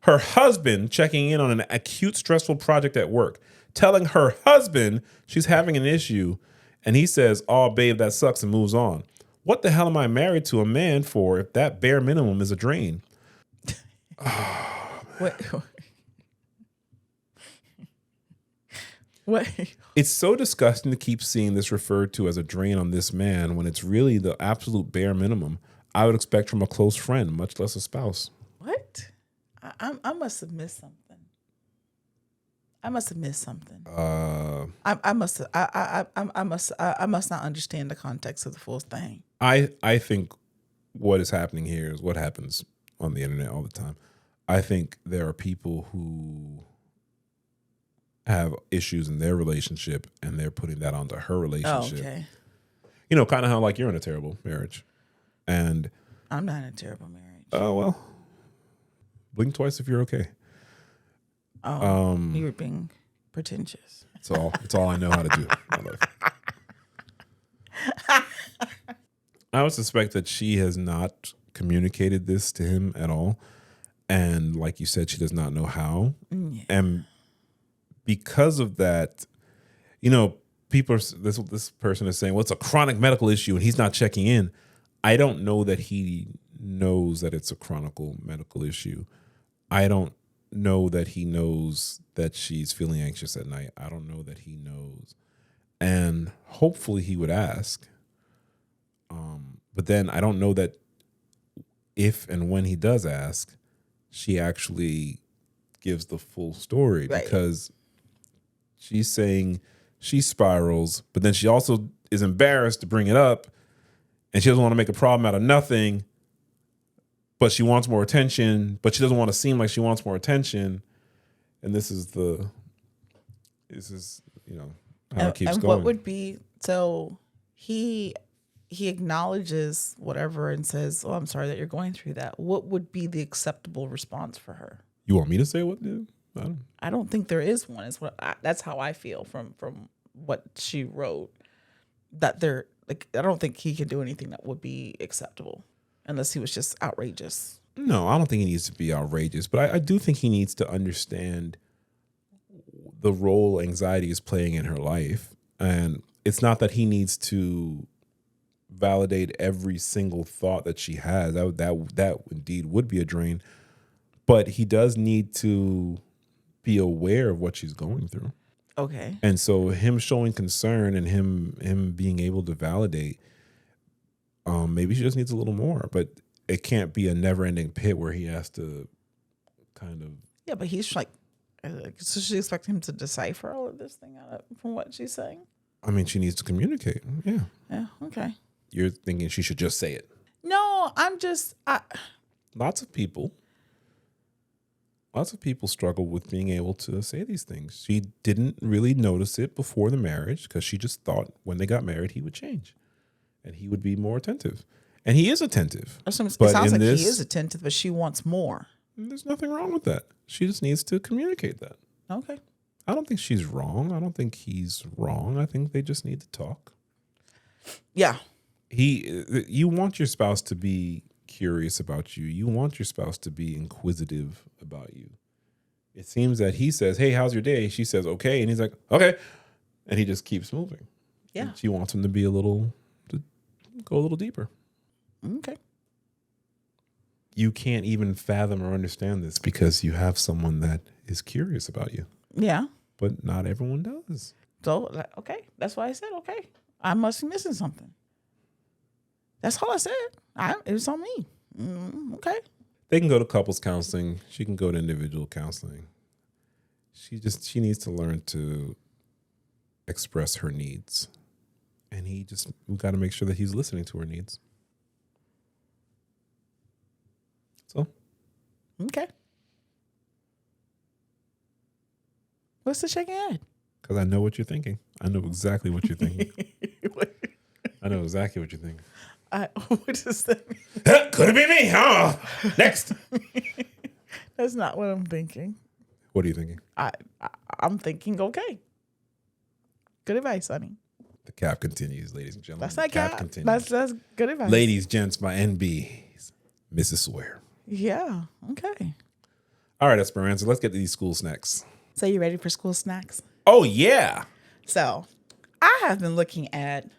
Her husband checking in on an acute stressful project at work. Telling her husband she's having an issue. And he says, oh, babe, that sucks, and moves on. What the hell am I married to a man for if that bare minimum is a drain? What? It's so disgusting to keep seeing this referred to as a drain on this man when it's really the absolute bare minimum I would expect from a close friend, much less a spouse. What? I must have missed something. I must not understand the context of the full thing. I think what is happening here is what happens on the internet all the time. I think there are people who have issues in their relationship and they're putting that onto her relationship. Oh, okay. You know, kind of how like you're in a terrible marriage. And I'm not in a terrible marriage. Oh, well. Blink twice if you're okay. Oh, you were being... Pretentious. It's all I know how to do in my life. I would suspect that she has not communicated this to him at all. And like you said, she does not know how. Yeah. And because of that, people are, this person is saying, well, it's a chronic medical issue and he's not checking in. I don't know that he knows that it's a chronic medical issue. I don't know that he knows that she's feeling anxious at night. I don't know that he knows. And hopefully he would ask. But then I don't know that if and when he does ask, she actually gives the full story, right? Because she's saying she spirals, but then she also is embarrassed to bring it up, and she doesn't want to make a problem out of nothing, but she wants more attention, but she doesn't want to seem like she wants more attention. And this is how it keeps going. What would be, so he acknowledges whatever and says, "Oh, I'm sorry that you're going through that." What would be the acceptable response for her? You want me to say what? I don't think there is one. That's how I feel from what she wrote. That I don't think he can do anything that would be acceptable unless he was just outrageous. No, I don't think he needs to be outrageous, but I do think he needs to understand the role anxiety is playing in her life. And it's not that he needs to validate every single thought that she has. That indeed would be a drain. But he does need to be aware of what she's going through. Okay. And so him showing concern and him being able to validate, maybe she just needs a little more. But it can't be a never-ending pit where he has to kind of... Yeah, but he's like... So she expect him to decipher all of this thing out from what she's saying? I mean, she needs to communicate. Yeah. Yeah, okay. You're thinking she should just say it. No, I'm just... Lots of people struggle with being able to say these things. She didn't really notice it before the marriage because she just thought when they got married, he would change and he would be more attentive. And he is attentive. It sounds like he is attentive, but she wants more. There's nothing wrong with that. She just needs to communicate that. Okay. I don't think she's wrong. I don't think he's wrong. I think they just need to talk. Yeah. You want your spouse to be curious about you. You want your spouse to be inquisitive about you. It seems that he says, "Hey, how's your day?" She says, "Okay." And he's like, "Okay." And he just keeps moving. Yeah. And she wants him to go a little deeper. Okay. You can't even fathom or understand this because you have someone that is curious about you. Yeah. But not everyone does. So, okay. That's why I said, okay. I must be missing something. That's all I said. It was on me. Okay. They can go to couples counseling. She can go to individual counseling. She needs to learn to express her needs. And we got to make sure that he's listening to her needs. So. Okay. What's the shaking head? Because I know what you're thinking. I know exactly what you're thinking. I know exactly what you're thinking. What does that mean? Could it be me? Oh, next. That's not what I'm thinking. What are you thinking? I'm thinking, okay. Good advice, honey. The cap continues, ladies and gentlemen. That's not cap. Continues. That's good advice. Ladies, gents, my NBs, Mrs. Swear. Yeah, okay. All right, Esperanza, let's get to these school snacks. So you ready for school snacks? Oh, yeah. So I have been looking at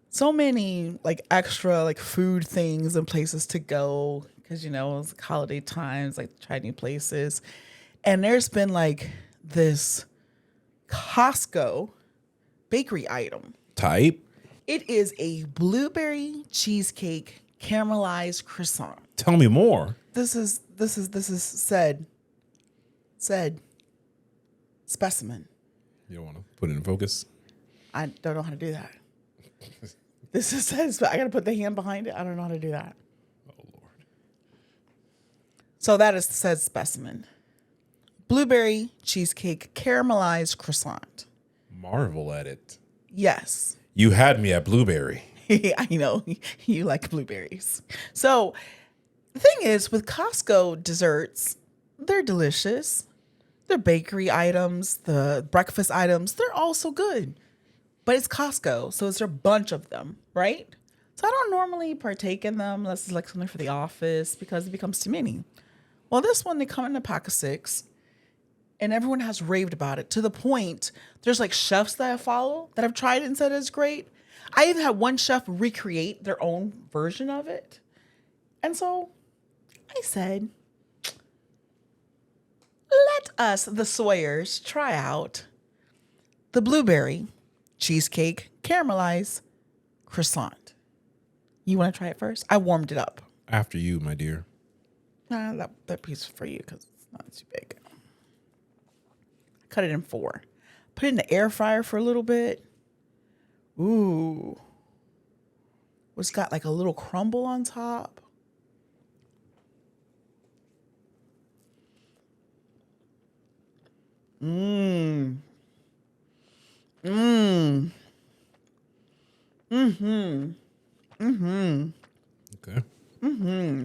so many extra food things and places to go because, it's holiday times, try new places. And there's been this Costco bakery item. Type. It is a blueberry cheesecake caramelized croissant. Tell me more. This is said specimen. You don't want to put it in focus? I don't know how to do that. This is says I gotta put the hand behind it. I don't know how to do that. Oh Lord. So that is said specimen. Blueberry cheesecake caramelized croissant. Marvel at it. Yes. You had me at blueberry. I know you like blueberries. So the thing is with Costco desserts, they're delicious. The bakery items, the breakfast items, they're all so good. But it's Costco, so it's a bunch of them, right? So I don't normally partake in them unless it's like something for the office because it becomes too many. Well, this one, they come in a pack of 6, and everyone has raved about it to the point there's like chefs that I follow that have tried it and said it's great. I even had one chef recreate their own version of it. And so I said, let us, the Sawyers, try out the blueberry cheesecake caramelized croissant. You want to try it first? I warmed it up. After you, my dear. Nah, that piece is for you because it's not too big. Cut it in 4. Put it in the air fryer for a little bit. Ooh. It's got like a little crumble on top. Mmm. Mmm. Mm-hmm. Mm-hmm. Okay. Mm-hmm.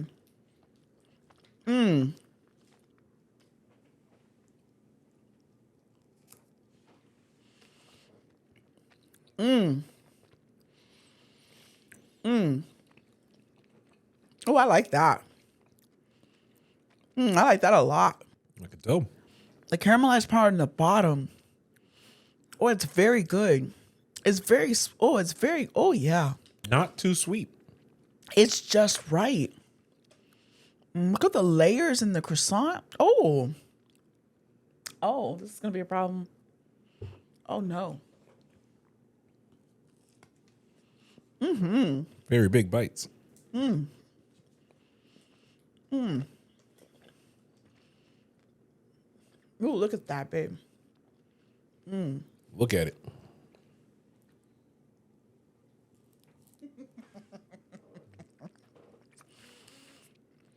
Mm. Mm. Mm. Oh, I like that. I like that a lot. Like a dough. The caramelized part in the bottom. Oh, it's very good. Oh, yeah. Not too sweet. It's just right. Look at the layers in the croissant. Oh, this is going to be a problem. Oh, no. Mm-hmm. Very big bites. Mm. Mm. Ooh, look at that, babe. Mm. Look at it.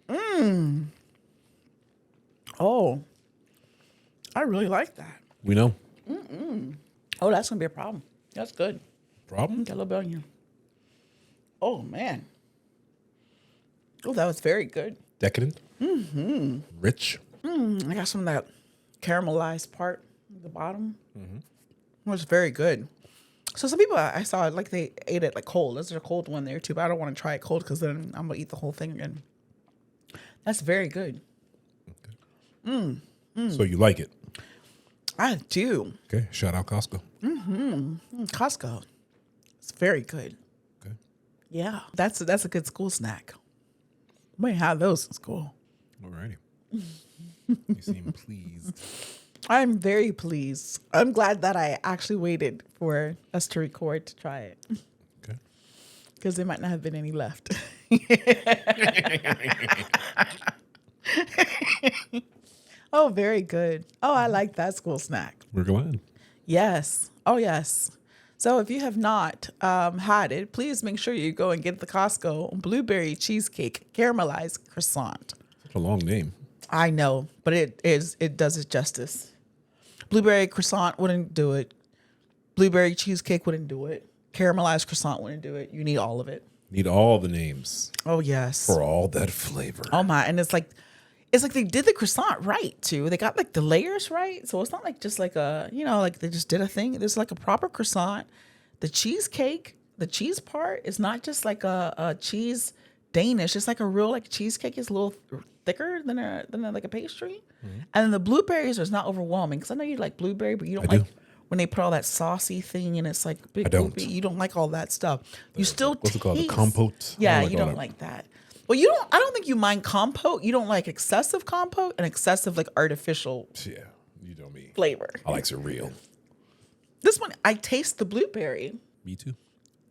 Mmm. Oh, I really like that. We know. Oh, that's gonna be a problem. That's good. Problem? Got a little bit on you. Oh man. Oh, that was very good. Decadent. Mm-hmm. Rich. I got some of that caramelized part at the bottom. It was very good. So some people I saw like they ate it like cold. There's a cold one there too, but I don't want to try it cold because then I'm gonna eat the whole thing again. That's very good. Okay. So you like it? I do. Okay. Shout out Costco. Costco. It's very good. Okay. Yeah, that's a good school snack. We have those in school. Alrighty. You seem pleased. I'm very pleased. I'm glad that I actually waited for us to record to try it Okay. because there might not have been any left. Oh, very good. Oh, I like that school snack. We're glad. Yes. Oh, yes. So if you have not had it, please make sure you go and get the Costco blueberry cheesecake caramelized croissant. Such a long name. I know, but it does it justice. Blueberry croissant wouldn't do it. Blueberry cheesecake wouldn't do it. Caramelized croissant wouldn't do it. You need all of it. Need all the names Oh, yes. for all that flavor. Oh, my. And it's like they did the croissant right, too. They got like the layers right. So it's not like just like like they just did a thing. There's like a proper croissant. The cheesecake, the cheese part is not just like a cheese Danish. It's like a real like cheesecake. It's a little thicker than like a pastry. And then the blueberries is not overwhelming because I know you like blueberry, but you don't like when they put all that saucy thing and it's like big. I don't. You don't like all that stuff. You still What's it called? The taste- compote? Yeah, I like you all don't that. like that. Well, you don't. I don't think you mind compote. You don't like excessive compote and excessive like artificial Yeah, you know me. flavor. I like it real. This one, I taste the blueberry, Me too.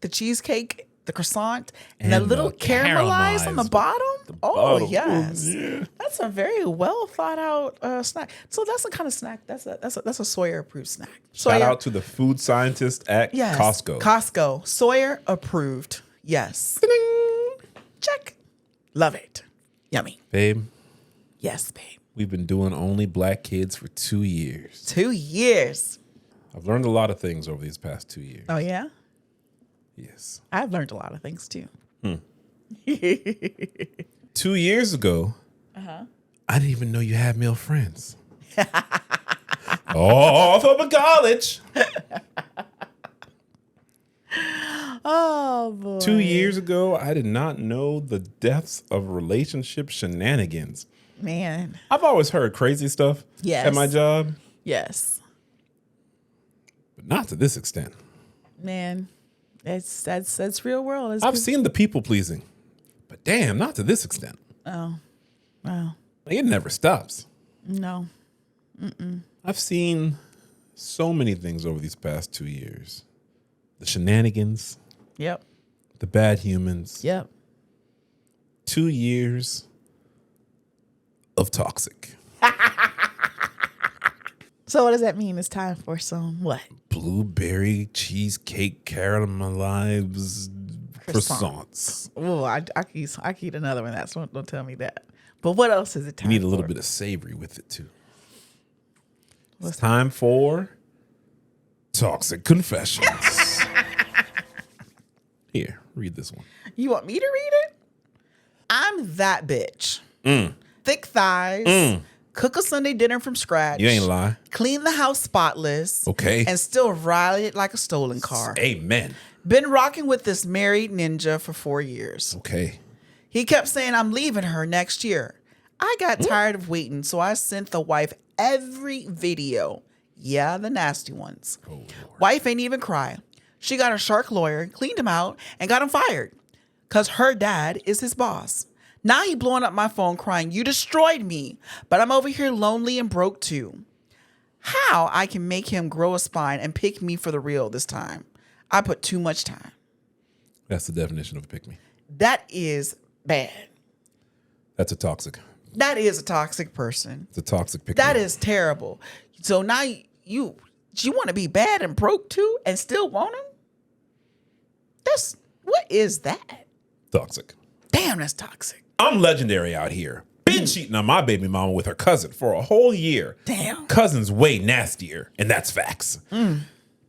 the cheesecake, the croissant, and a And little the caramelized on the caramelized bottom. Oh bottom. yes, Yeah. that's a very well thought out snack. So that's the kind of snack that's a Sawyer approved snack. Shout Sawyer, out to the food scientist at yes, Costco. Costco, Sawyer approved. Yes, check. Love it. Yummy. Babe, Yes, babe. we've been doing Only Black Kids for 2 years. 2 years. I've learned a lot of things over these past 2 years. Oh yeah. Yes. I've learned a lot of things too. 2 years ago, I didn't even know you had male friends. Off of a college. Oh boy. 2 years ago, I did not know the depths of relationship shenanigans. Man. I've always heard crazy stuff Yes. at my job, Yes. but not to this extent. Man. That's real world. I've seen the people pleasing, but damn, not to this extent. Oh. Wow. Like, it never stops. No. I've seen so many things over these past 2 years. The shenanigans, Yep. the bad humans. Yep. 2 years of toxic. So what does that mean? It's time for some what? Blueberry cheesecake caramelized croissants. Oh, I could eat another one. That's one. Don't tell me that. But what else is it time You need a for? little bit of savory with it too. It's time for Toxic Confessions. Here, read this one. You want me to read it? I'm that bitch. Thick thighs. Cook a Sunday dinner from scratch. You ain't lie. Clean the house spotless. Okay. And still ride it like a stolen car. Amen. Been rocking with this married ninja for 4 years. Okay. He kept saying, I'm leaving her next year. I got tired of waiting, so I sent the wife every video. Yeah, the nasty ones. Oh, Lord. Wife ain't even cry. She got a shark lawyer, cleaned him out, and got him fired. Because her dad is his boss. Now he blowing up my phone crying, you destroyed me. But I'm over here lonely and broke too. How I can make him grow a spine and pick me for the real this time? I put too much time. That's the definition of a pick me. That is bad. That's a toxic. That is a toxic person. It's a toxic pick me. That is terrible. So now you want to be bad and broke too and still want him? What is that? toxic. Damn, that's toxic. I'm legendary out here. Been cheating on my baby mama with her cousin for a whole year. Damn. Cousin's way nastier, and that's facts.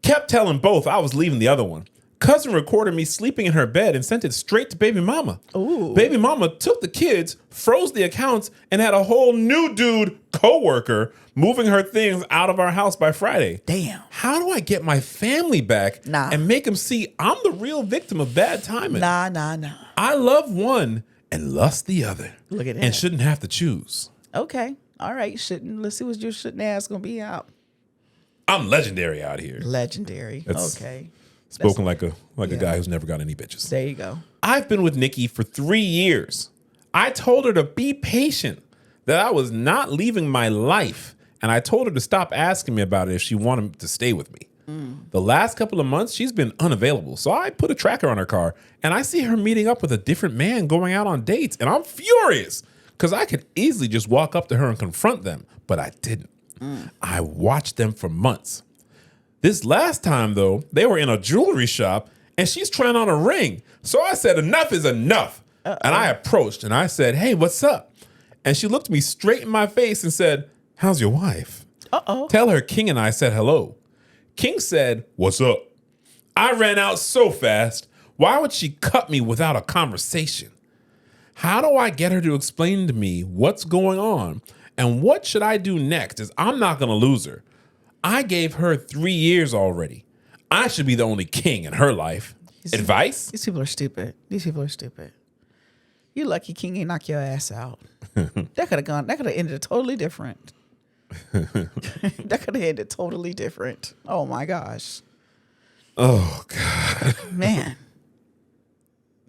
Kept telling both I was leaving the other one. Cousin recorded me sleeping in her bed and sent it straight to baby mama. Ooh. Baby mama took the kids, froze the accounts, and had a whole new dude coworker moving her things out of our house by Friday. Damn. How do I get my family back and make them see I'm the real victim of bad timing? Nah. I love one and lust the other. Look at that. And shouldn't have to choose. Okay. All right. Let's see what your shouldn't ass gonna be out. I'm legendary out here. Legendary. That's- Okay. Spoken like a guy who's never got any bitches. There you go. I've been with Nikki for 3 years. I told her to be patient, that I was not leaving my life. And I told her to stop asking me about it if she wanted to stay with me. The last couple of months, she's been unavailable. So I put a tracker on her car and I see her meeting up with a different man going out on dates. And I'm furious because I could easily just walk up to her and confront them, but I didn't. I watched them for months. This last time, though, they were in a jewelry shop and she's trying on a ring. So I said, enough is enough. And I approached and I said, hey, what's up? And she looked me straight in my face and said, how's your wife? Tell her King and I said hello. King said, what's up? I ran out so fast. Why would she cut me without a conversation? How do I get her to explain to me what's going on? And what should I do next? As I'm not going to lose her. I gave her 3 years already. I should be the only king in her life. Advice? These people are stupid. You lucky King ain't knock your ass out. That could have ended totally different. That could have ended totally different. Oh my gosh. Oh, God. Man.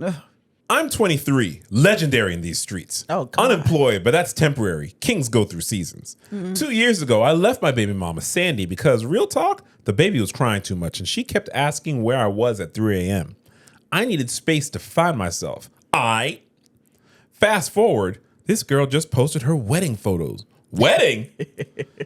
Ugh. I'm 23, legendary in these streets. Oh, God. Unemployed, but that's temporary. Kings go through seasons. 2 years ago, I left my baby mama, Sandy, because real talk, the baby was crying too much, and she kept asking where I was at 3 a.m. I needed space to find myself. Fast forward, this girl just posted her wedding photos. Wedding?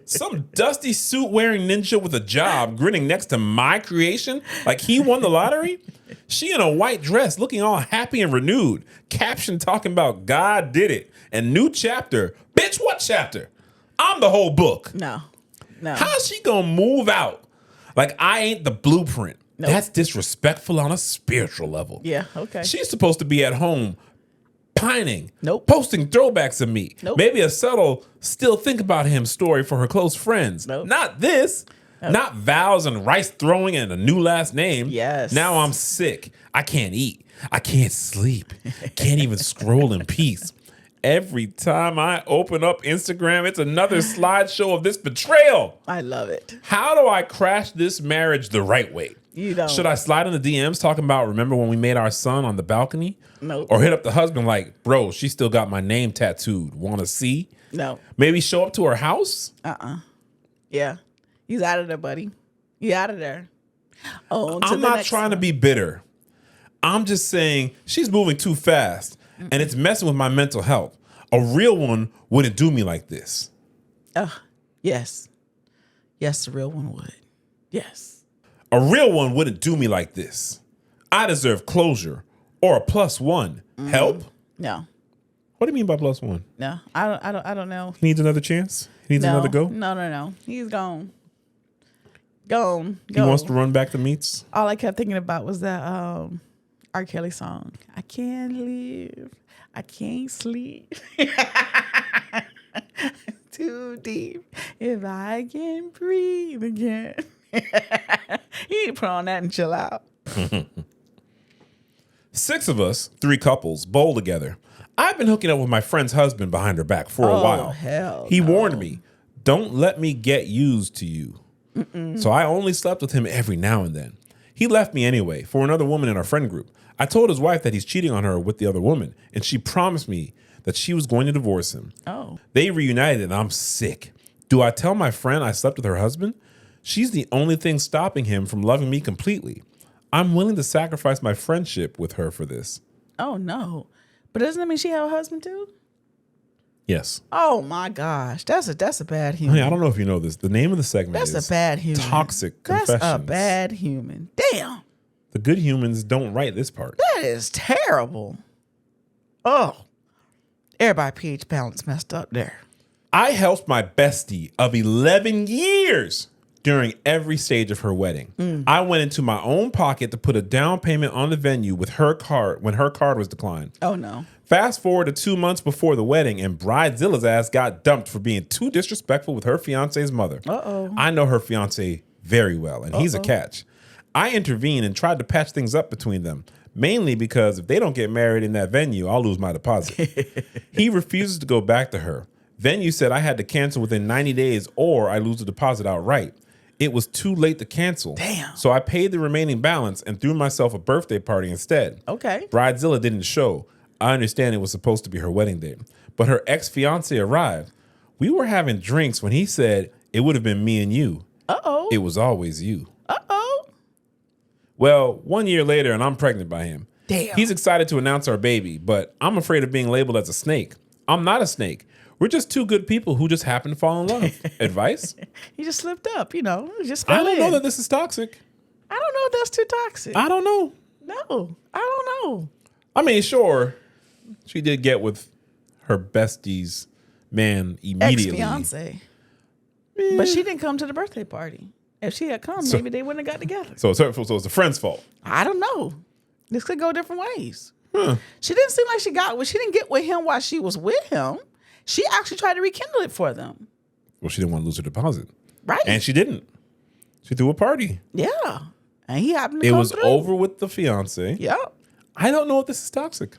Some dusty suit-wearing ninja with a job grinning next to my creation like he won the lottery? She in a white dress looking all happy and renewed. Caption talking about God did it and new chapter. Bitch, what chapter? I'm the whole book. No. How's she gonna move out like I ain't the blueprint? Nope. That's disrespectful on a spiritual level. Yeah, okay. She's supposed to be at home pining, Nope. posting throwbacks of me, Nope. maybe a subtle still think about him story for her close friends. Nope. Not this. Not vows and rice throwing and a new last name. Yes. Now I'm sick. I can't eat. I can't sleep. Can't even scroll in peace. Every time I open up Instagram, it's another slideshow of this betrayal. I love it. How do I crash this marriage the right way? You don't. Should I slide in the DMs talking about, remember when we made our son on the balcony? Nope. Or hit up the husband like, bro, she still got my name tattooed. Want to see? No. Maybe show up to her house? Yeah. He's out of there, buddy. You out of there. I'm not trying to be bitter. I'm just saying she's moving too fast and it's messing with my mental health. A real one wouldn't do me like this. Yes. Yes, the real one would. Yes. A real one wouldn't do me like this. I deserve closure or a +1. Help? No. What do you mean by +1? No. I don't know. He needs another chance? He needs another go? No. He's gone. Gone. He wants to run back to meets? All I kept thinking about was that R. Kelly song. I can't live. I can't sleep. Too deep. If I can breathe again. You need to put on that and chill out. 6 of us, 3 couples, bowl together. I've been hooking up with my friend's husband behind her back for a while. Hell he no. warned me, don't let me get used to you. So I only slept with him every now and then. He left me anyway for another woman in our friend group. I told his wife that he's cheating on her with the other woman, and she promised me that she was going to divorce him. They reunited, and I'm sick. Do I tell my friend I slept with her husband? She's the only thing stopping him from loving me completely. I'm willing to sacrifice my friendship with her for this. Oh, no. But doesn't that mean she have a husband, too? Yes. Oh, my gosh. That's a bad human. Honey, I don't know if you know this. The name of the segment is That's a bad human. Toxic Confessions. That's a bad human. Damn. The good humans don't write this part. That is terrible. Oh. Everybody pH balance messed up there. I helped my bestie of 11 years during every stage of her wedding. I went into my own pocket to put a down payment on the venue with her card when her card was declined. Oh, no. Fast forward to 2 months before the wedding, and Bridezilla's ass got dumped for being too disrespectful with her fiance's mother. I know her fiance very well, and he's a catch. I intervened and tried to patch things up between them, mainly because if they don't get married in that venue, I'll lose my deposit. He refuses to go back to her. Venue said I had to cancel within 90 days or I lose the deposit outright. It was too late to cancel. Damn. So I paid the remaining balance and threw myself a birthday party instead. Okay. Bridezilla didn't show. I understand it was supposed to be her wedding day, but her ex-fiance arrived. We were having drinks when he said it would have been me and you. It was always you. Well, 1 year later and I'm pregnant by him. Damn. He's excited to announce our baby, but I'm afraid of being labeled as a snake. I'm not a snake. We're just 2 good people who just happen to fall in love. Advice? He just slipped up, you know. Just I don't know that this is toxic. I don't know if that's too toxic. I don't know. No, I don't know. I mean, sure, she did get with her bestie's man immediately. Ex-fiance. But she didn't come to the birthday party. If she had come, maybe they wouldn't have got together. So it's a friend's fault. I don't know. This could go different ways. She didn't seem like she didn't get with him while she was with him. She actually tried to rekindle it for them. Well, she didn't want to lose her deposit. Right. And she didn't. She threw a party. Yeah. And he happened to It come was through. over with the fiance. Yep. I don't know if this is toxic.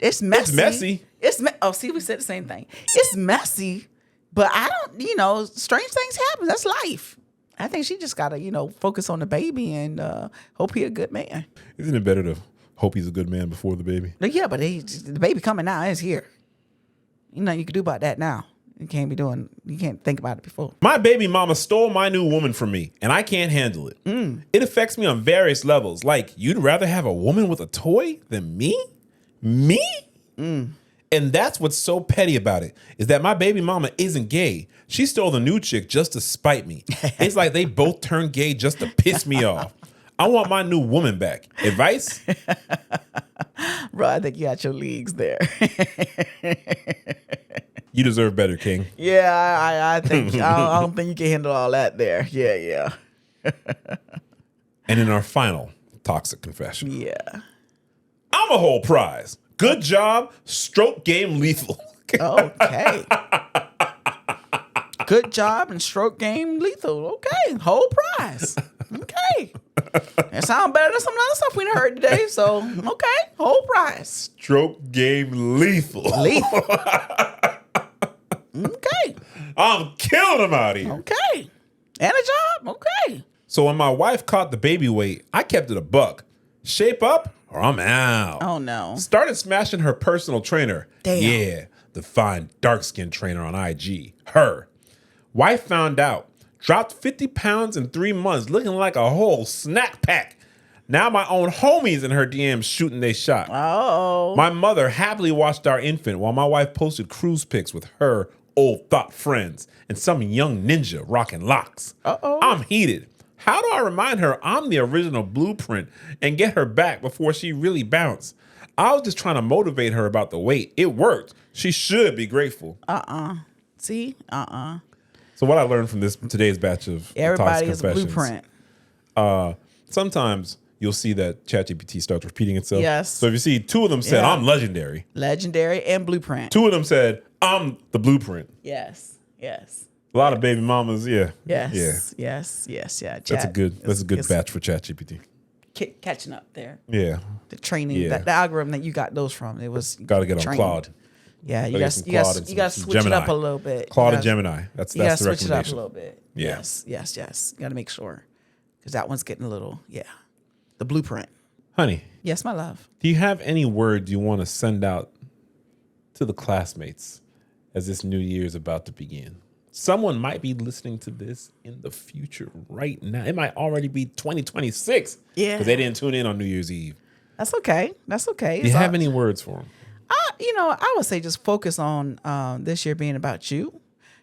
It's messy. It's messy. See, we said the same thing. It's messy, but I don't, strange things happen. That's life. I think she just got to, focus on the baby and hope he a good man. Isn't it better to hope he's a good man before the baby? Yeah, but the baby coming now is here. You can do about that now. You can't think about it before. My baby mama stole my new woman from me, and I can't handle it. It affects me on various levels. Like, you'd rather have a woman with a toy than me? Me? And that's what's so petty about it, is that my baby mama isn't gay. She stole the new chick just to spite me. It's like they both turned gay just to piss me off. I want my new woman back. Advice? Bro, I think you got your leagues there. You deserve better, King. Yeah, I think I don't think you can handle all that there. Yeah. And in our final toxic confession. Yeah. I'm a whole prize. Good job. Stroke game lethal. Okay. Good job and stroke game lethal. Okay. Whole prize. Okay. It sounds better than some other stuff we heard today. So, okay. Whole prize. Stroke game lethal. Lethal. Okay. I'm killing them out here. Okay. And a job. Okay. So when my wife caught the baby weight, I kept it a buck. Shape up or I'm out. Oh, no. Started smashing her personal trainer. Damn. Yeah, the fine dark-skinned trainer on IG. Her. Wife found out. Dropped 50 pounds in 3 months, looking like a whole snack pack. Now my own homies in her DMs shooting they shot. Oh. My mother happily watched our infant while my wife posted cruise pics with her old thought friends and some young ninja rocking locks. Uh-oh. I'm heated. How do I remind her I'm the original blueprint and get her back before she really bounced? I was just trying to motivate her about the weight. It worked. She should be grateful. See? So what I learned from today's batch of Everybody Toxic is a Confessions, blueprint. sometimes you'll see that ChatGPT starts repeating itself. Yes. So if you see 2 of them said, Yeah. I'm legendary. Legendary and blueprint. 2 of them said, I'm the blueprint. Yes. Yes. A lot of baby mamas, yeah. Yes. Yeah. Yes. Yeah. That's a good it's batch for ChatGPT. Catching up there. Yeah. The training, Yeah. the algorithm that you got those from, it was Got to get on training. Claude. Yeah, you Gotta get got some you Claude got and you got to some switch it Gemini. up a little bit. Claude You and gotta- Gemini. That's You the got to switch it up a recommendation. little bit. Yeah. Yes. You got to make sure because that one's getting a little. Yeah, the blueprint. Honey, Yes, my love. do you have any words you want to send out to the classmates as this new year is about to begin? Someone might be listening to this in the future right now. It might already be 2026. Yeah. Because they didn't tune in on New Year's Eve. That's okay. That's okay. Do you have any words for them? I would say just focus on this year being about you.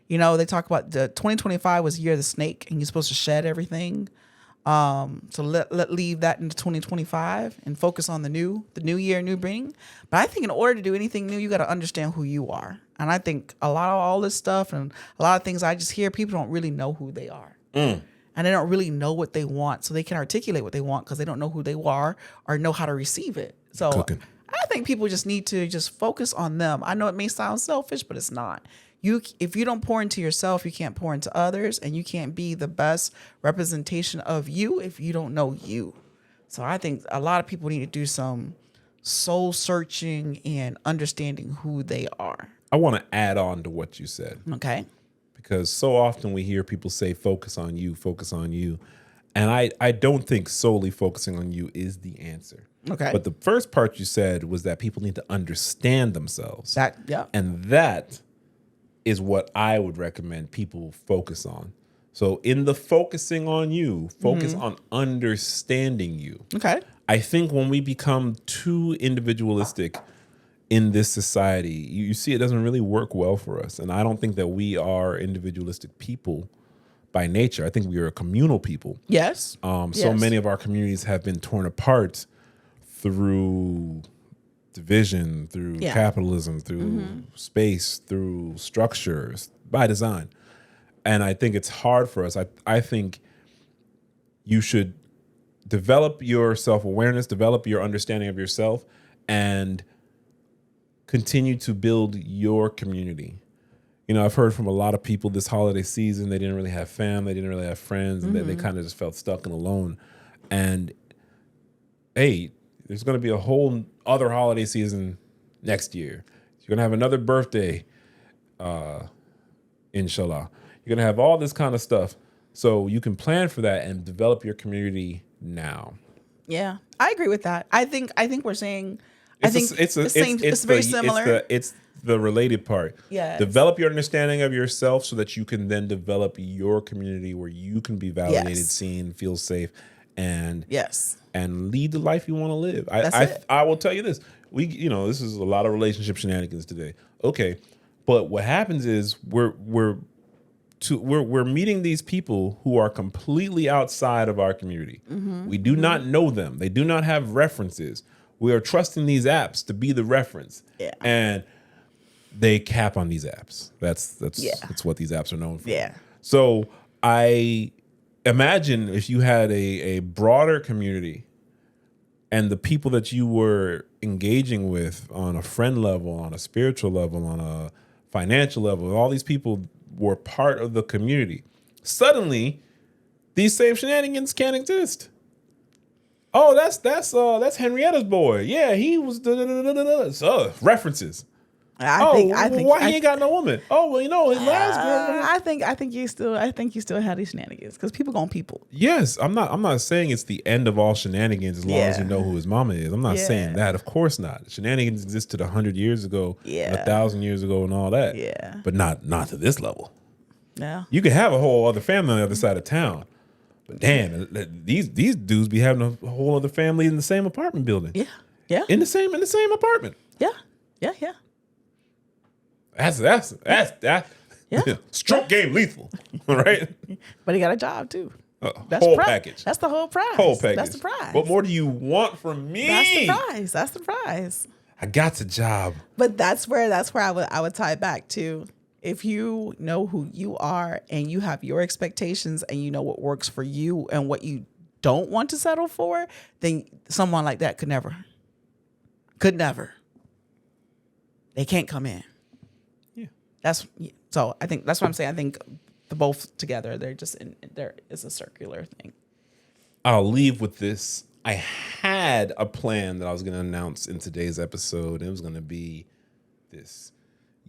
You know, they talk about the 2025 was the year of the snake, and you're supposed to shed everything. So let leave that into 2025 and focus on the new year, new beginning. But I think in order to do anything new, you got to understand who you are. And I think a lot of all this stuff and a lot of things I just hear, people don't really know who they are. And they don't really know what they want. So they can articulate what they want because they don't know who they are or know how to receive it. So Cooking. I think people just need to just focus on them. I know it may sound selfish, but it's not. If you don't pour into yourself, you can't pour into others, and you can't be the best representation of you if you don't know you. So I think a lot of people need to do some soul searching and understanding who they are. I want to add on to what you said. Okay. Because so often we hear people say, focus on you, focus on you. And I don't think solely focusing on you is the answer. Okay. But the first part you said was that people need to understand themselves. Yeah. And that is what I would recommend people focus on. So in the focusing on you, focus on understanding you. Okay. I think when we become too individualistic in this society, you see it doesn't really work well for us. And I don't think that we are individualistic people by nature. I think we are a communal people. Yes. So many of our communities have been torn apart through division, through capitalism, through space, through structures by design. And I think it's hard for us. I think you should develop your self-awareness, develop your understanding of yourself, and continue to build your community. You know, I've heard from a lot of people this holiday season, they didn't really have family, they didn't really have friends, and they kind of just felt stuck and alone. And hey, there's going to be a whole other holiday season next year. You're going to have another birthday, inshallah. You're going to have all this kind of stuff. So you can plan for that and develop your community now. Yeah, I agree with that. I think we're saying. It's very similar. It's the related part. Yes. Develop your understanding of yourself so that you can then develop your community where you can be validated, seen, feel safe, and lead the life you want to live. I will tell you this. This is a lot of relationship shenanigans today. Okay, but what happens is we're meeting these people who are completely outside of our community. We do not know them. They do not have references. We are trusting these apps to be the reference. Yeah. And they cap on these apps. That's what these apps are known for. Yeah. So I imagine if you had a broader community and the people that you were engaging with on a friend level, on a spiritual level, on a financial level, all these people were part of the community. Suddenly, these same shenanigans can't exist. Oh, that's Henrietta's boy. Yeah, he was references. I think why he ain't got no woman? Oh, well, his last girl. I think you still have these shenanigans because people gonna people. Yes, I'm not saying it's the end of all shenanigans as long as you know who his mama is. I'm not saying that. Of course not. Shenanigans existed 100 years ago, 1,000 years ago, and all that. Yeah, but not to this level. Yeah, you could have a whole other family on the other side of town, but damn, these dudes be having a whole other family in the same apartment building. Yeah, in the same apartment. Yeah. That's stroke game lethal, right? But he got a job too. That's whole package. That's the whole prize. That's the prize. What more do you want from me? That's the prize. I got the job. But that's where I would tie it back to. If you know who you are and you have your expectations and you know what works for you and what you don't want to settle for, then someone like that could never. They can't come in. So I think that's what I'm saying. I think the both together, there is a circular thing. I'll leave with this. I had a plan that I was going to announce in today's episode. It was going to be this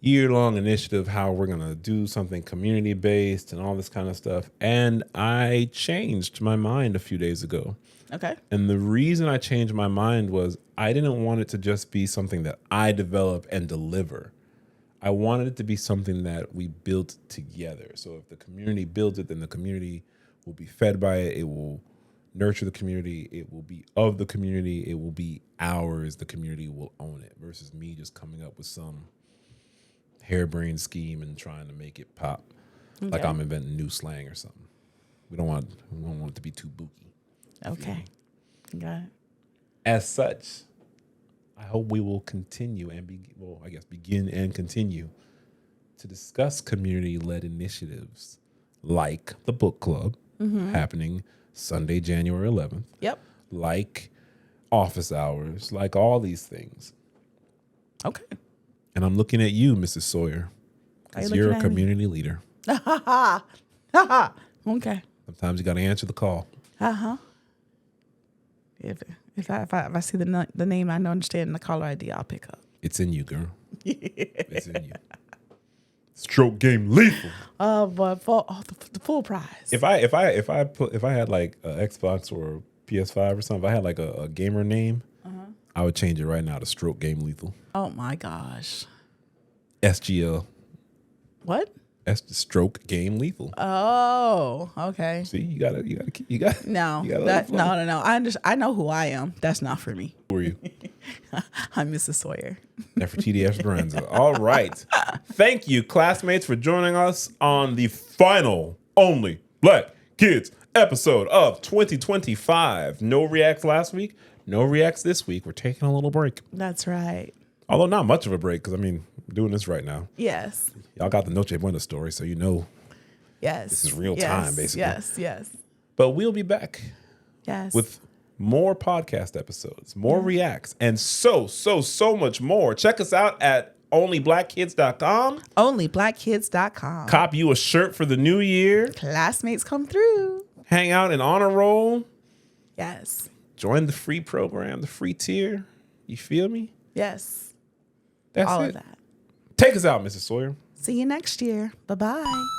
year-long initiative, how we're going to do something community-based and all this kind of stuff. And I changed my mind a few days ago. Okay. And the reason I changed my mind was I didn't want it to just be something that I develop and deliver. I wanted it to be something that we built together. So if the community builds it, then the community will be fed by it. It will nurture the community. It will be of the community. It will be ours. The community will own it versus me just coming up with some harebrained scheme and trying to make it pop like I'm inventing new slang or something. We don't want it to be too booky. Okay. Got it. As such, I hope we will continue and begin and continue to discuss community-led initiatives like the book club happening Sunday, January 11th. Yep. Like office hours, like all these things. Okay. And I'm looking at you, Mrs. Sawyer, because you're a community leader. Okay. Sometimes you got to answer the call. If I see the name I don't understand the caller ID, I'll pick up. It's in you, girl. It's in you. Stroke game lethal. But the full prize. If I had like an Xbox or a PS5 or something, if I had like a gamer name, I would change it right now to Stroke Game Lethal. Oh my gosh. SGL. What? Stroke Game Lethal. Oh, okay. See, you got. No, no. I know who I am. That's not for me. Who are you? I'm Mrs. Sawyer. Nefertiti Esperanza. All right. Thank you, classmates, for joining us on the final Only Black Kids episode of 2025. No reacts last week. No reacts this week. We're taking a little break. That's right. Although not much of a break, because we're doing this right now. Yes. Y'all got the Noche Buena story, so Yes. This is real time, basically. Yes. But we'll be back. Yes. With more podcast episodes, more reacts, and so much more. Check us out at onlyblackkids.com. Onlyblackkids.com. Cop you a shirt for the new year. Classmates come through. Hang out and honor roll. Yes. Join the free program, the free tier. You feel me? Yes. That's all it. of that. Take us out, Mrs. Sawyer. See you next year. Bye-bye.